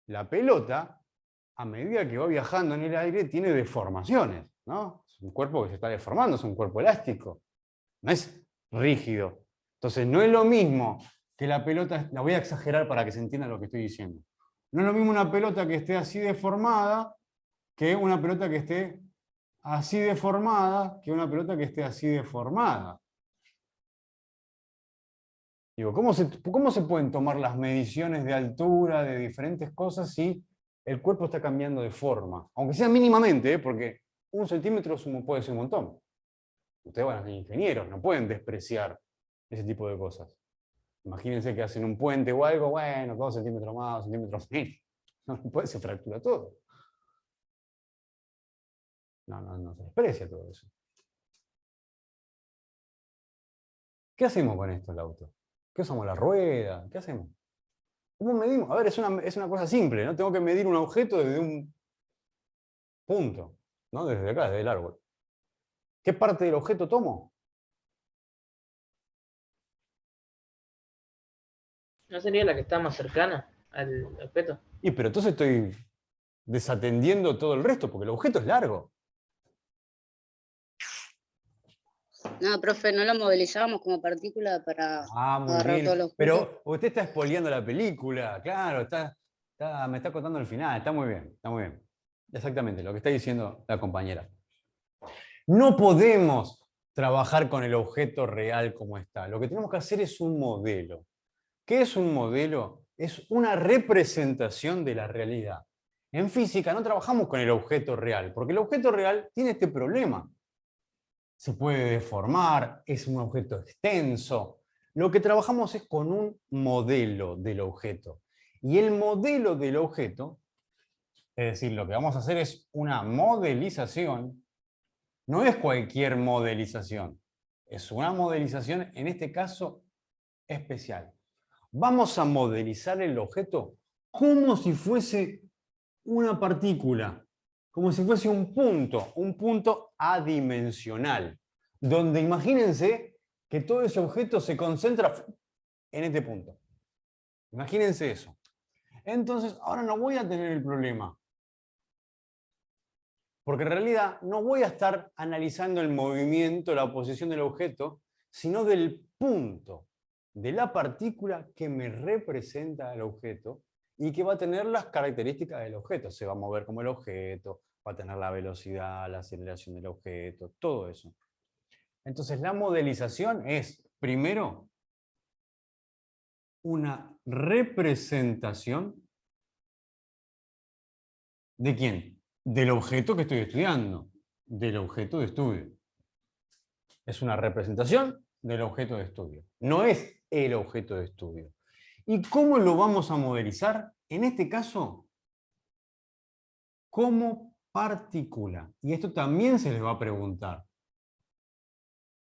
La pelota, a medida que va viajando en el aire, tiene deformaciones, ¿no? Es un cuerpo que se está deformando, es un cuerpo elástico. No es rígido. Entonces, no es lo mismo que la pelota, la voy a exagerar para que se entienda lo que estoy diciendo. No es lo mismo una pelota que esté así deformada que una pelota que esté así deformada que una pelota que esté así deformada. Digo, ¿cómo se pueden tomar las mediciones de altura de diferentes cosas si el cuerpo está cambiando de forma? Aunque sea mínimamente, porque 1 centímetro puede ser un montón. Ustedes van a ser ingenieros, no pueden despreciar ese tipo de cosas. Imagínense que hacen un puente o algo, bueno, 2 centímetros más, 2 centímetros menos. No puede, se fractura todo. No se desprecia todo eso. ¿Qué hacemos con esto el auto? ¿Qué usamos? ¿La rueda? ¿Qué hacemos? ¿Cómo medimos? A ver, es una cosa simple, ¿no? Tengo que medir un objeto desde un punto, ¿no? Desde acá, desde el árbol. ¿Qué parte del objeto tomo?
¿No sería la que está más cercana al objeto?
Pero entonces estoy desatendiendo todo el resto, porque el objeto es largo.
No, profe, no lo movilizábamos como partícula para
Muy
agarrar
bien.
todos los objetos.
Pero usted está spoileando la película, claro, me está contando el final, está muy bien, está muy bien. Exactamente, lo que está diciendo la compañera. No podemos trabajar con el objeto real como está. Lo que tenemos que hacer es un modelo. ¿Qué es un modelo? Es una representación de la realidad. En física no trabajamos con el objeto real, porque el objeto real tiene este problema. Se puede deformar, es un objeto extenso. Lo que trabajamos es con un modelo del objeto. Y el modelo del objeto, es decir, lo que vamos a hacer es una modelización. No es cualquier modelización. Es una modelización, en este caso, especial. Vamos a modelizar el objeto como si fuese una partícula, como si fuese un punto adimensional, donde imagínense que todo ese objeto se concentra en este punto. Imagínense eso. Entonces, ahora no voy a tener el problema, porque en realidad no voy a estar analizando el movimiento, la posición del objeto, sino del punto, de la partícula que me representa el objeto y que va a tener las características del objeto. Se va a mover como el objeto, va a tener la velocidad, la aceleración del objeto, todo eso. Entonces la modelización es, primero, una representación ¿de quién? Del objeto que estoy estudiando, del objeto de estudio. Es una representación del objeto de estudio. No es el objeto de estudio. ¿Y cómo lo vamos a modelizar? En este caso, como partícula. Y esto también se les va a preguntar.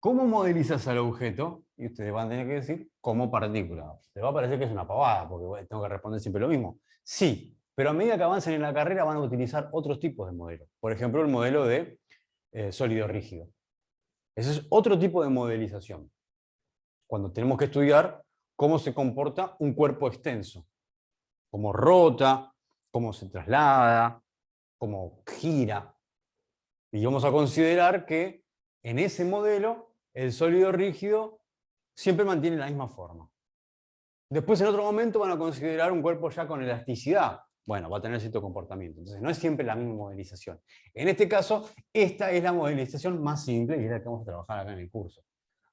¿Cómo modelizas al objeto? Y ustedes van a tener que decir, como partícula. Les va a parecer que es una pavada, porque bueno, tengo que responder siempre lo mismo. Sí, pero a medida que avancen en la carrera van a utilizar otros tipos de modelos. Por ejemplo, el modelo de sólido rígido. Ese es otro tipo de modelización. Cuando tenemos que estudiar cómo se comporta un cuerpo extenso. Cómo rota, cómo se traslada, cómo gira. Y vamos a considerar que en ese modelo el sólido rígido siempre mantiene la misma forma. Después en otro momento van a considerar un cuerpo ya con elasticidad. Bueno, va a tener cierto comportamiento. Entonces no es siempre la misma modelización. En este caso, esta es la modelización más simple y es la que vamos a trabajar acá en el curso.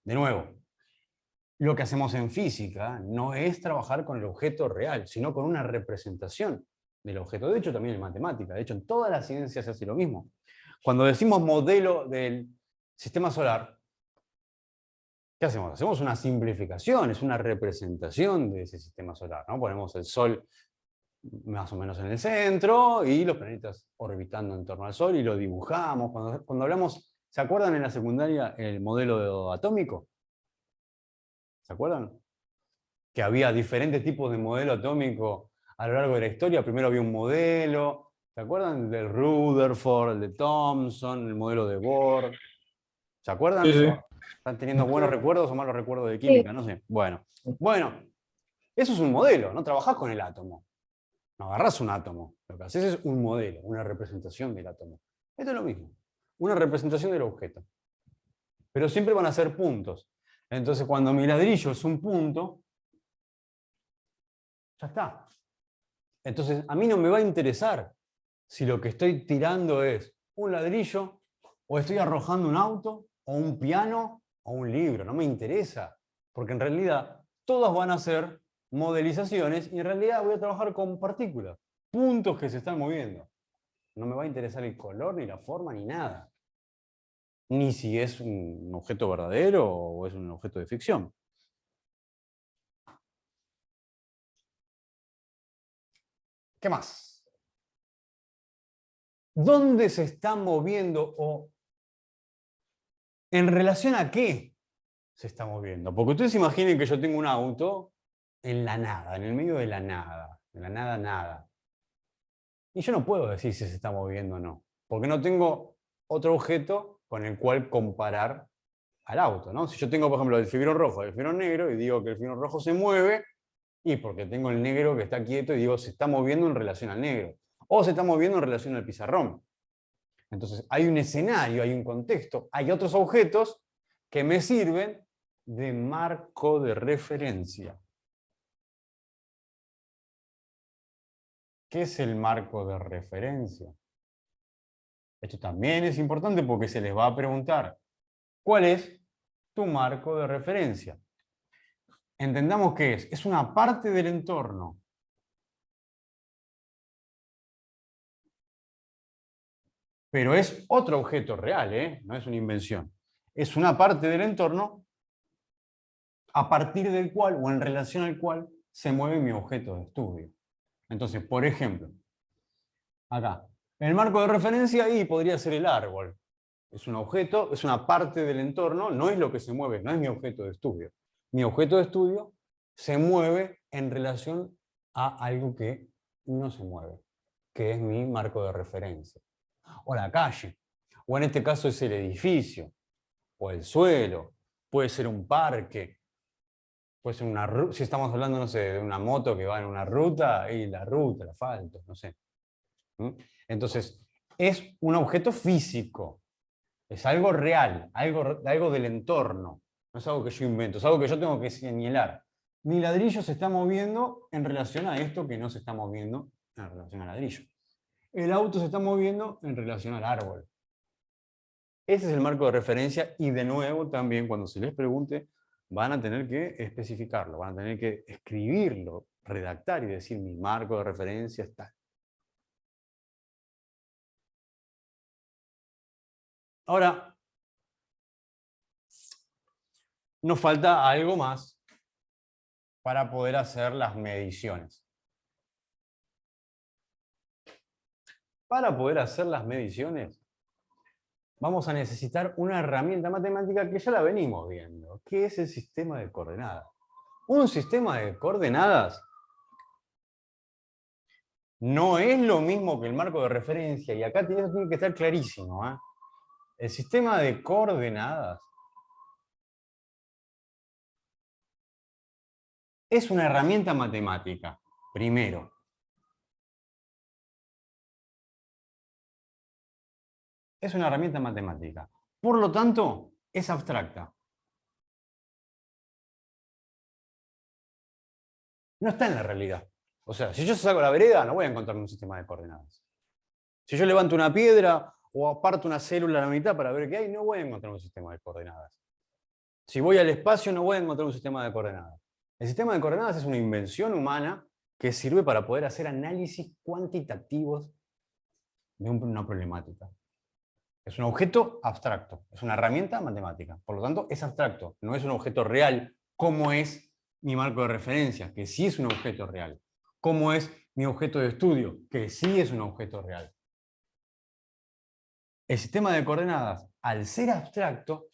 De nuevo, lo que hacemos en física no es trabajar con el objeto real, sino con una representación del objeto. De hecho, también en matemática. De hecho, en todas las ciencias se hace lo mismo. Cuando decimos modelo del sistema solar, ¿qué hacemos? Hacemos una simplificación, es una representación de ese sistema solar, ¿no? Ponemos el Sol más o menos en el centro y los planetas orbitando en torno al Sol y lo dibujamos. Cuando hablamos, ¿se acuerdan en la secundaria el modelo atómico? ¿Se acuerdan? Que había diferentes tipos de modelo atómico a lo largo de la historia. Primero había un modelo, ¿se acuerdan? Del Rutherford, el de Thomson, el modelo de Bohr. ¿Se acuerdan?
Sí, sí.
¿Están teniendo buenos recuerdos o malos recuerdos de química? No sé. Bueno, eso es un modelo, no trabajás con el átomo. No agarrás un átomo. Lo que haces es un modelo, una representación del átomo. Esto es lo mismo. Una representación del objeto. Pero siempre van a ser puntos. Entonces, cuando mi ladrillo es un punto, ya está. Entonces, a mí no me va a interesar si lo que estoy tirando es un ladrillo, o estoy arrojando un auto, o un piano, o un libro. No me interesa. Porque en realidad, todas van a ser modelizaciones y en realidad voy a trabajar con partículas, puntos que se están moviendo. No me va a interesar el color, ni la forma, ni nada. Ni si es un objeto verdadero o es un objeto de ficción. ¿Qué más? ¿Dónde se está moviendo o en relación a qué se está moviendo? Porque ustedes imaginen que yo tengo un auto en la nada, en el medio de la nada, en la nada, nada. Y yo no puedo decir si se está moviendo o no, porque no tengo otro objeto con el cual comparar al auto, ¿no? Si yo tengo, por ejemplo, el fibrón rojo y el fibrón negro, y digo que el fibrón rojo se mueve, y porque tengo el negro que está quieto, y digo, se está moviendo en relación al negro, o se está moviendo en relación al pizarrón. Entonces, hay un escenario, hay un contexto, hay otros objetos que me sirven de marco de referencia. ¿Qué es el marco de referencia? Esto también es importante porque se les va a preguntar, ¿cuál es tu marco de referencia? Entendamos qué es una parte del entorno. Pero es otro objeto real, no es una invención. Es una parte del entorno a partir del cual o en relación al cual se mueve mi objeto de estudio. Entonces, por ejemplo, acá, el marco de referencia ahí podría ser el árbol. Es un objeto, es una parte del entorno, no es lo que se mueve, no es mi objeto de estudio. Mi objeto de estudio se mueve en relación a algo que no se mueve, que es mi marco de referencia. O la calle, o en este caso es el edificio, o el suelo, puede ser un parque, puede ser una ruta, si estamos hablando, no sé, de una moto que va en una ruta, y la ruta, el asfalto, no sé. Entonces, es un objeto físico, es algo real, algo del entorno, no es algo que yo invento, es algo que yo tengo que señalar. Mi ladrillo se está moviendo en relación a esto que no se está moviendo en relación al ladrillo. El auto se está moviendo en relación al árbol. Ese es el marco de referencia y de nuevo también cuando se les pregunte van a tener que especificarlo, van a tener que escribirlo, redactar y decir mi marco de referencia es tal. Ahora, nos falta algo más para poder hacer las mediciones. Para poder hacer las mediciones, vamos a necesitar una herramienta matemática que ya la venimos viendo, que es el sistema de coordenadas. Un sistema de coordenadas no es lo mismo que el marco de referencia, y acá tiene que estar clarísimo. El sistema de coordenadas es una herramienta matemática, primero. Es una herramienta matemática. Por lo tanto, es abstracta. No está en la realidad. O sea, si yo saco la vereda, no voy a encontrar un sistema de coordenadas. Si yo levanto una piedra o aparto una célula a la mitad para ver qué hay, no voy a encontrar un sistema de coordenadas. Si voy al espacio, no voy a encontrar un sistema de coordenadas. El sistema de coordenadas es una invención humana que sirve para poder hacer análisis cuantitativos de una problemática. Es un objeto abstracto, es una herramienta matemática. Por lo tanto, es abstracto, no es un objeto real, como es mi marco de referencia, que sí es un objeto real. Como es mi objeto de estudio, que sí es un objeto real. El sistema de coordenadas, al ser abstracto,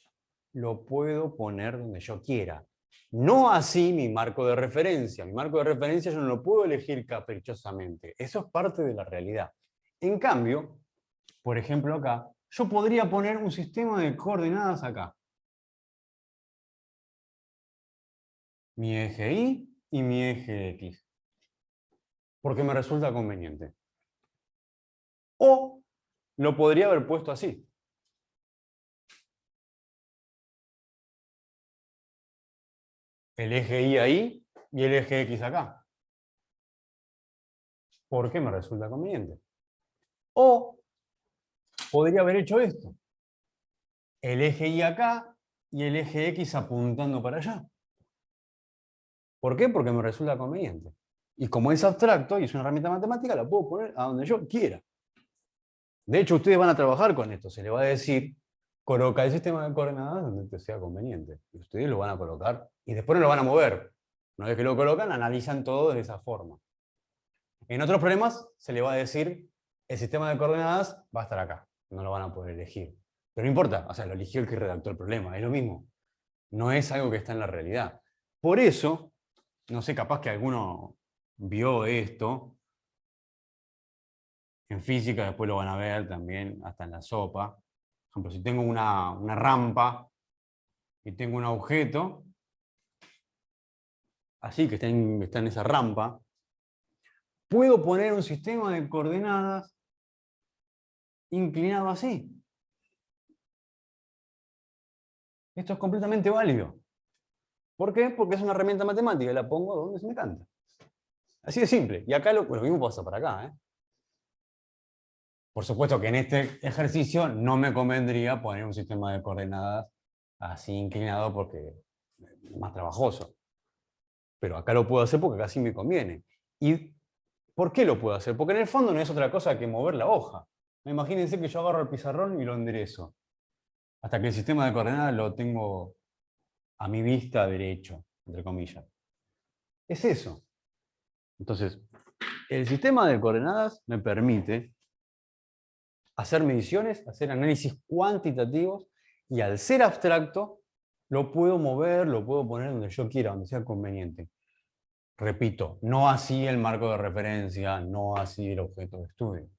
lo puedo poner donde yo quiera. No así mi marco de referencia. Mi marco de referencia yo no lo puedo elegir caprichosamente. Eso es parte de la realidad. En cambio, por ejemplo acá, yo podría poner un sistema de coordenadas acá. Mi eje Y y mi eje X. Porque me resulta conveniente. O lo podría haber puesto así. El eje Y ahí y el eje X acá. Porque me resulta conveniente. O podría haber hecho esto. El eje Y acá y el eje X apuntando para allá. ¿Por qué? Porque me resulta conveniente. Y como es abstracto y es una herramienta matemática, la puedo poner a donde yo quiera. De hecho, ustedes van a trabajar con esto. Se les va a decir, coloca el sistema de coordenadas donde te sea conveniente. Y ustedes lo van a colocar y después no lo van a mover. Una vez que lo colocan, analizan todo de esa forma. En otros problemas se le va a decir, el sistema de coordenadas va a estar acá. No lo van a poder elegir. Pero no importa, o sea, lo eligió el que redactó el problema. Es lo mismo. No es algo que está en la realidad. Por eso, no sé, capaz que alguno vio esto. En física después lo van a ver también, hasta en la sopa. Por ejemplo, si tengo una rampa y tengo un objeto, así que está en esa rampa, puedo poner un sistema de coordenadas inclinado así. Esto es completamente válido. ¿Por qué? Porque es una herramienta matemática y la pongo donde se me canta. Así de simple. Y acá lo mismo pasa para acá, ¿eh? Por supuesto que en este ejercicio no me convendría poner un sistema de coordenadas así inclinado porque es más trabajoso. Pero acá lo puedo hacer porque acá sí me conviene. ¿Y por qué lo puedo hacer? Porque en el fondo no es otra cosa que mover la hoja. Imagínense que yo agarro el pizarrón y lo enderezo. Hasta que el sistema de coordenadas lo tengo a mi vista derecho, entre comillas. Es eso. Entonces, el sistema de coordenadas me permite hacer mediciones, hacer análisis cuantitativos, y al ser abstracto, lo puedo mover, lo puedo poner donde yo quiera, donde sea conveniente. Repito, no así el marco de referencia, no así el objeto de estudio.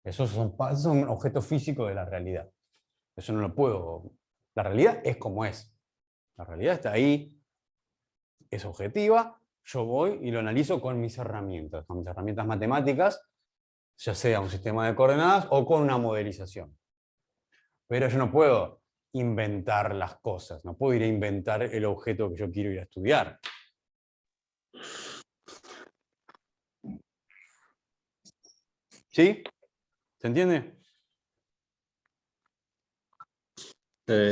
Esos son objetos físicos de la realidad. Eso no lo puedo. La realidad es como es. La realidad está ahí, es objetiva, yo voy y lo analizo con mis herramientas matemáticas, ya sea un sistema de coordenadas o con una modelización. Pero yo no puedo inventar las cosas, no puedo ir a inventar el objeto que yo quiero ir a estudiar. ¿Sí? ¿Se entiende?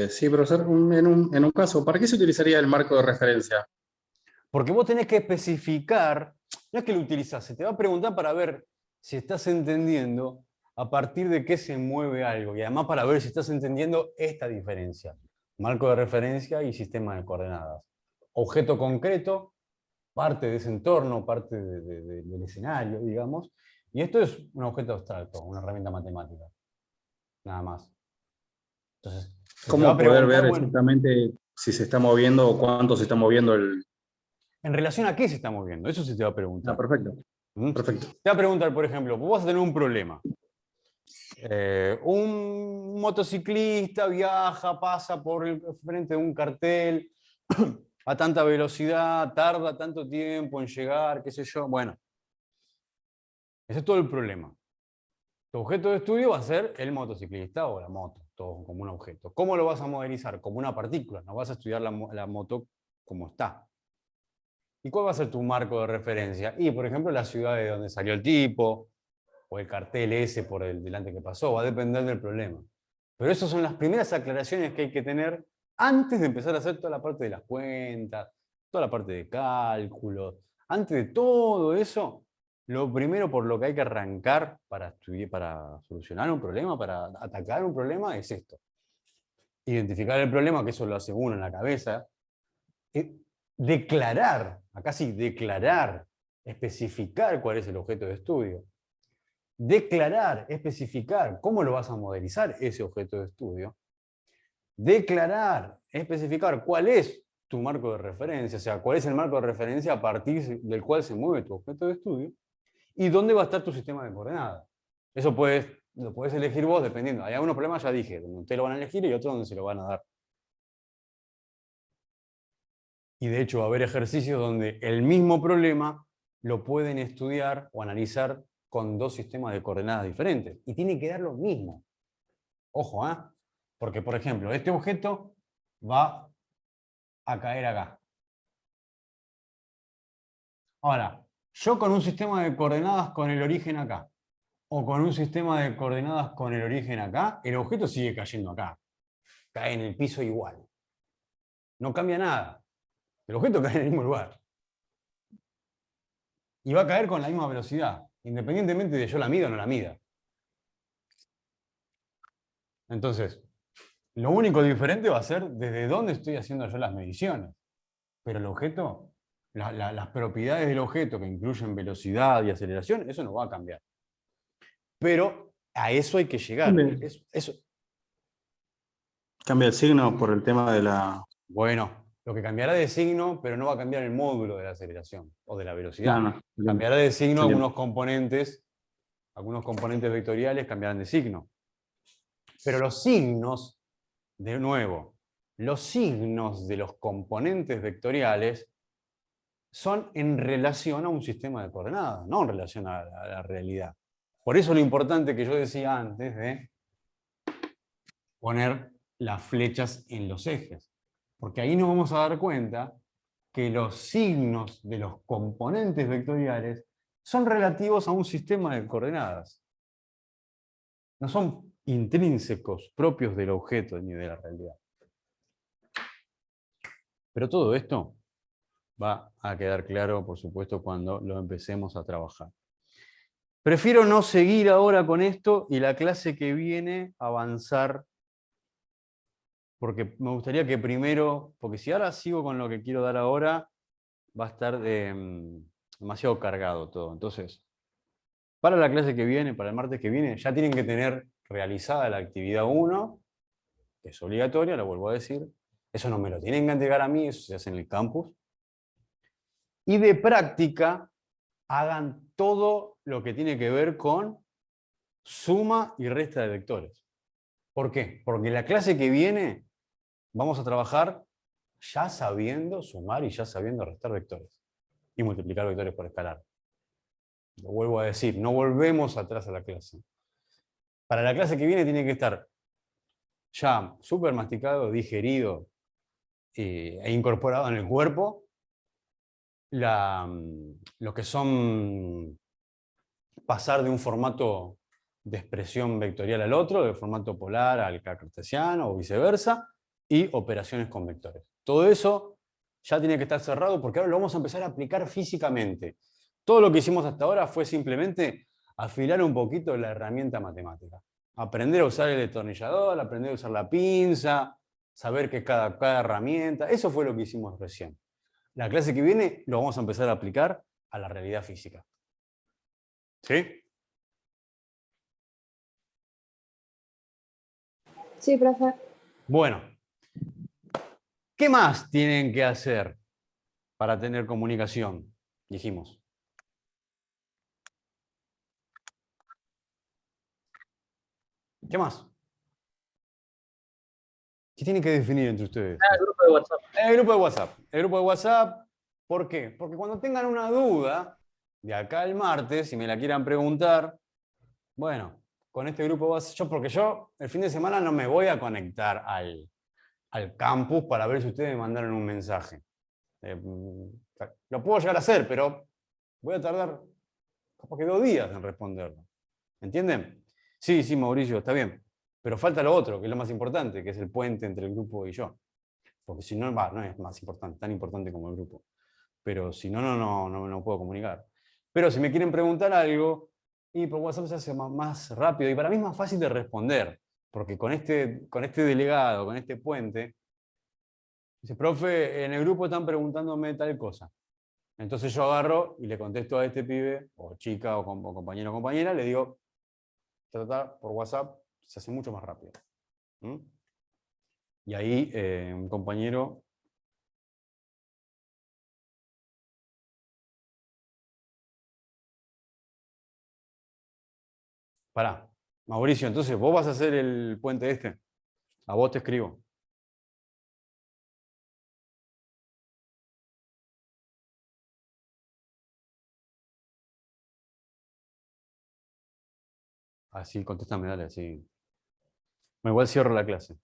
Sí, profesor, en un caso, ¿para qué se utilizaría el marco de referencia?
Porque vos tenés que especificar, no es que lo utilizás, se te va a preguntar para ver si estás entendiendo a partir de qué se mueve algo, y además para ver si estás entendiendo esta diferencia. Marco de referencia y sistema de coordenadas. Objeto concreto, parte de ese entorno, parte del escenario, digamos, y esto es un objeto abstracto, una herramienta matemática. Nada más. Entonces,
¿cómo poder ver exactamente si se está moviendo o cuánto se está moviendo el...?
¿En relación a qué se está moviendo? Eso se te va a preguntar.
Ah, perfecto. Perfecto.
Te va a preguntar, por ejemplo, vos vas a tener un problema. Un motociclista viaja, pasa por el frente de un cartel a tanta velocidad, tarda tanto tiempo en llegar, qué sé yo. Bueno, ese es todo el problema. Tu objeto de estudio va a ser el motociclista o la moto, todo como un objeto. ¿Cómo lo vas a modelizar? Como una partícula, no vas a estudiar la moto como está. ¿Y cuál va a ser tu marco de referencia? Y, por ejemplo, la ciudad de donde salió el tipo, o el cartel ese por el delante que pasó, va a depender del problema. Pero esas son las primeras aclaraciones que hay que tener antes de empezar a hacer toda la parte de las cuentas, toda la parte de cálculo. Antes de todo eso, lo primero por lo que hay que arrancar para solucionar un problema, para atacar un problema, es esto. Identificar el problema, que eso lo hace uno en la cabeza. Declarar, acá sí, declarar, especificar cuál es el objeto de estudio. Declarar, especificar cómo lo vas a modelizar ese objeto de estudio. Declarar, especificar cuál es tu marco de referencia, o sea, cuál es el marco de referencia a partir del cual se mueve tu objeto de estudio, y dónde va a estar tu sistema de coordenadas. Eso lo puedes elegir vos dependiendo. Hay algunos problemas, ya dije, donde ustedes lo van a elegir y otros donde se lo van a dar. Y de hecho va a haber ejercicios donde el mismo problema lo pueden estudiar o analizar con dos sistemas de coordenadas diferentes. Y tiene que dar lo mismo. Ojo, ¿eh? Porque, por ejemplo, este objeto va a caer acá. Ahora, yo con un sistema de coordenadas con el origen acá, o con un sistema de coordenadas con el origen acá, el objeto sigue cayendo acá. Cae en el piso igual. No cambia nada. El objeto cae en el mismo lugar. Y va a caer con la misma velocidad, independientemente de yo la mida o no la mida. Entonces, lo único diferente va a ser desde dónde estoy haciendo yo las mediciones. Pero el objeto, las propiedades del objeto que incluyen velocidad y aceleración, eso no va a cambiar. Pero a eso hay que llegar. Eso.
Cambia el signo por el tema de la...
Bueno, lo que cambiará de signo, pero no va a cambiar el módulo de la aceleración o de la velocidad.
No.
Cambiará de signo
Sí.
algunos componentes vectoriales cambiarán de signo. Pero los signos, de nuevo, los signos de los componentes vectoriales son en relación a un sistema de coordenadas, no en relación a la realidad. Por eso lo importante que yo decía antes de poner las flechas en los ejes. Porque ahí nos vamos a dar cuenta que los signos de los componentes vectoriales son relativos a un sistema de coordenadas. No son intrínsecos propios del objeto ni de la realidad. Pero todo esto va a quedar claro, por supuesto, cuando lo empecemos a trabajar. Prefiero no seguir ahora con esto y la clase que viene avanzar, porque me gustaría que primero, porque si ahora sigo con lo que quiero dar ahora, va a estar demasiado cargado todo. Entonces, para la clase que viene, para el martes que viene, ya tienen que tener realizada la actividad 1, que es obligatoria, lo vuelvo a decir. Eso no me lo tienen que entregar a mí, eso se hace en el campus. Y de práctica, hagan todo lo que tiene que ver con suma y resta de vectores. ¿Por qué? Porque la clase que viene vamos a trabajar ya sabiendo sumar y ya sabiendo restar vectores. Y multiplicar vectores por escalar. Lo vuelvo a decir, no volvemos atrás a la clase. Para la clase que viene tiene que estar ya súper masticado, digerido e incorporado en el cuerpo lo que son pasar de un formato de expresión vectorial al otro, del formato polar al cartesiano o viceversa, y operaciones con vectores. Todo eso ya tiene que estar cerrado porque ahora lo vamos a empezar a aplicar físicamente. Todo lo que hicimos hasta ahora fue simplemente afilar un poquito la herramienta matemática. Aprender a usar el destornillador, aprender a usar la pinza, saber qué es cada herramienta. Eso fue lo que hicimos recién. La clase que viene lo vamos a empezar a aplicar a la realidad física. ¿Sí?
Sí, profe.
Bueno. ¿Qué más tienen que hacer para tener comunicación? Dijimos. ¿Qué más? ¿Qué tienen que definir entre ustedes?
El grupo de WhatsApp.
El grupo de WhatsApp. El grupo de WhatsApp, ¿por qué? Porque cuando tengan una duda, de acá al martes, si me la quieran preguntar, bueno, con este grupo porque yo el fin de semana no me voy a conectar al campus para ver si ustedes me mandaron un mensaje. Lo puedo llegar a hacer, pero voy a tardar capaz que 2 días en responderlo. ¿Entienden? Sí, sí, Mauricio, está bien. Pero falta lo otro, que es lo más importante, que es el puente entre el grupo y yo. Porque si no, no es más importante, tan importante como el grupo. Pero si no, no puedo comunicar. Pero si me quieren preguntar algo, y por WhatsApp se hace más rápido, y para mí es más fácil de responder, porque con este delegado, con este puente, dice, profe, en el grupo están preguntándome tal cosa. Entonces yo agarro y le contesto a este pibe, o chica, o compañero o compañera, le digo, trata por WhatsApp, se hace mucho más rápido. ¿Mm? Y ahí un compañero... Pará, Mauricio, entonces vos vas a hacer el puente este. A vos te escribo. Así, contéstame, dale, así. Bueno, igual cierro la clase.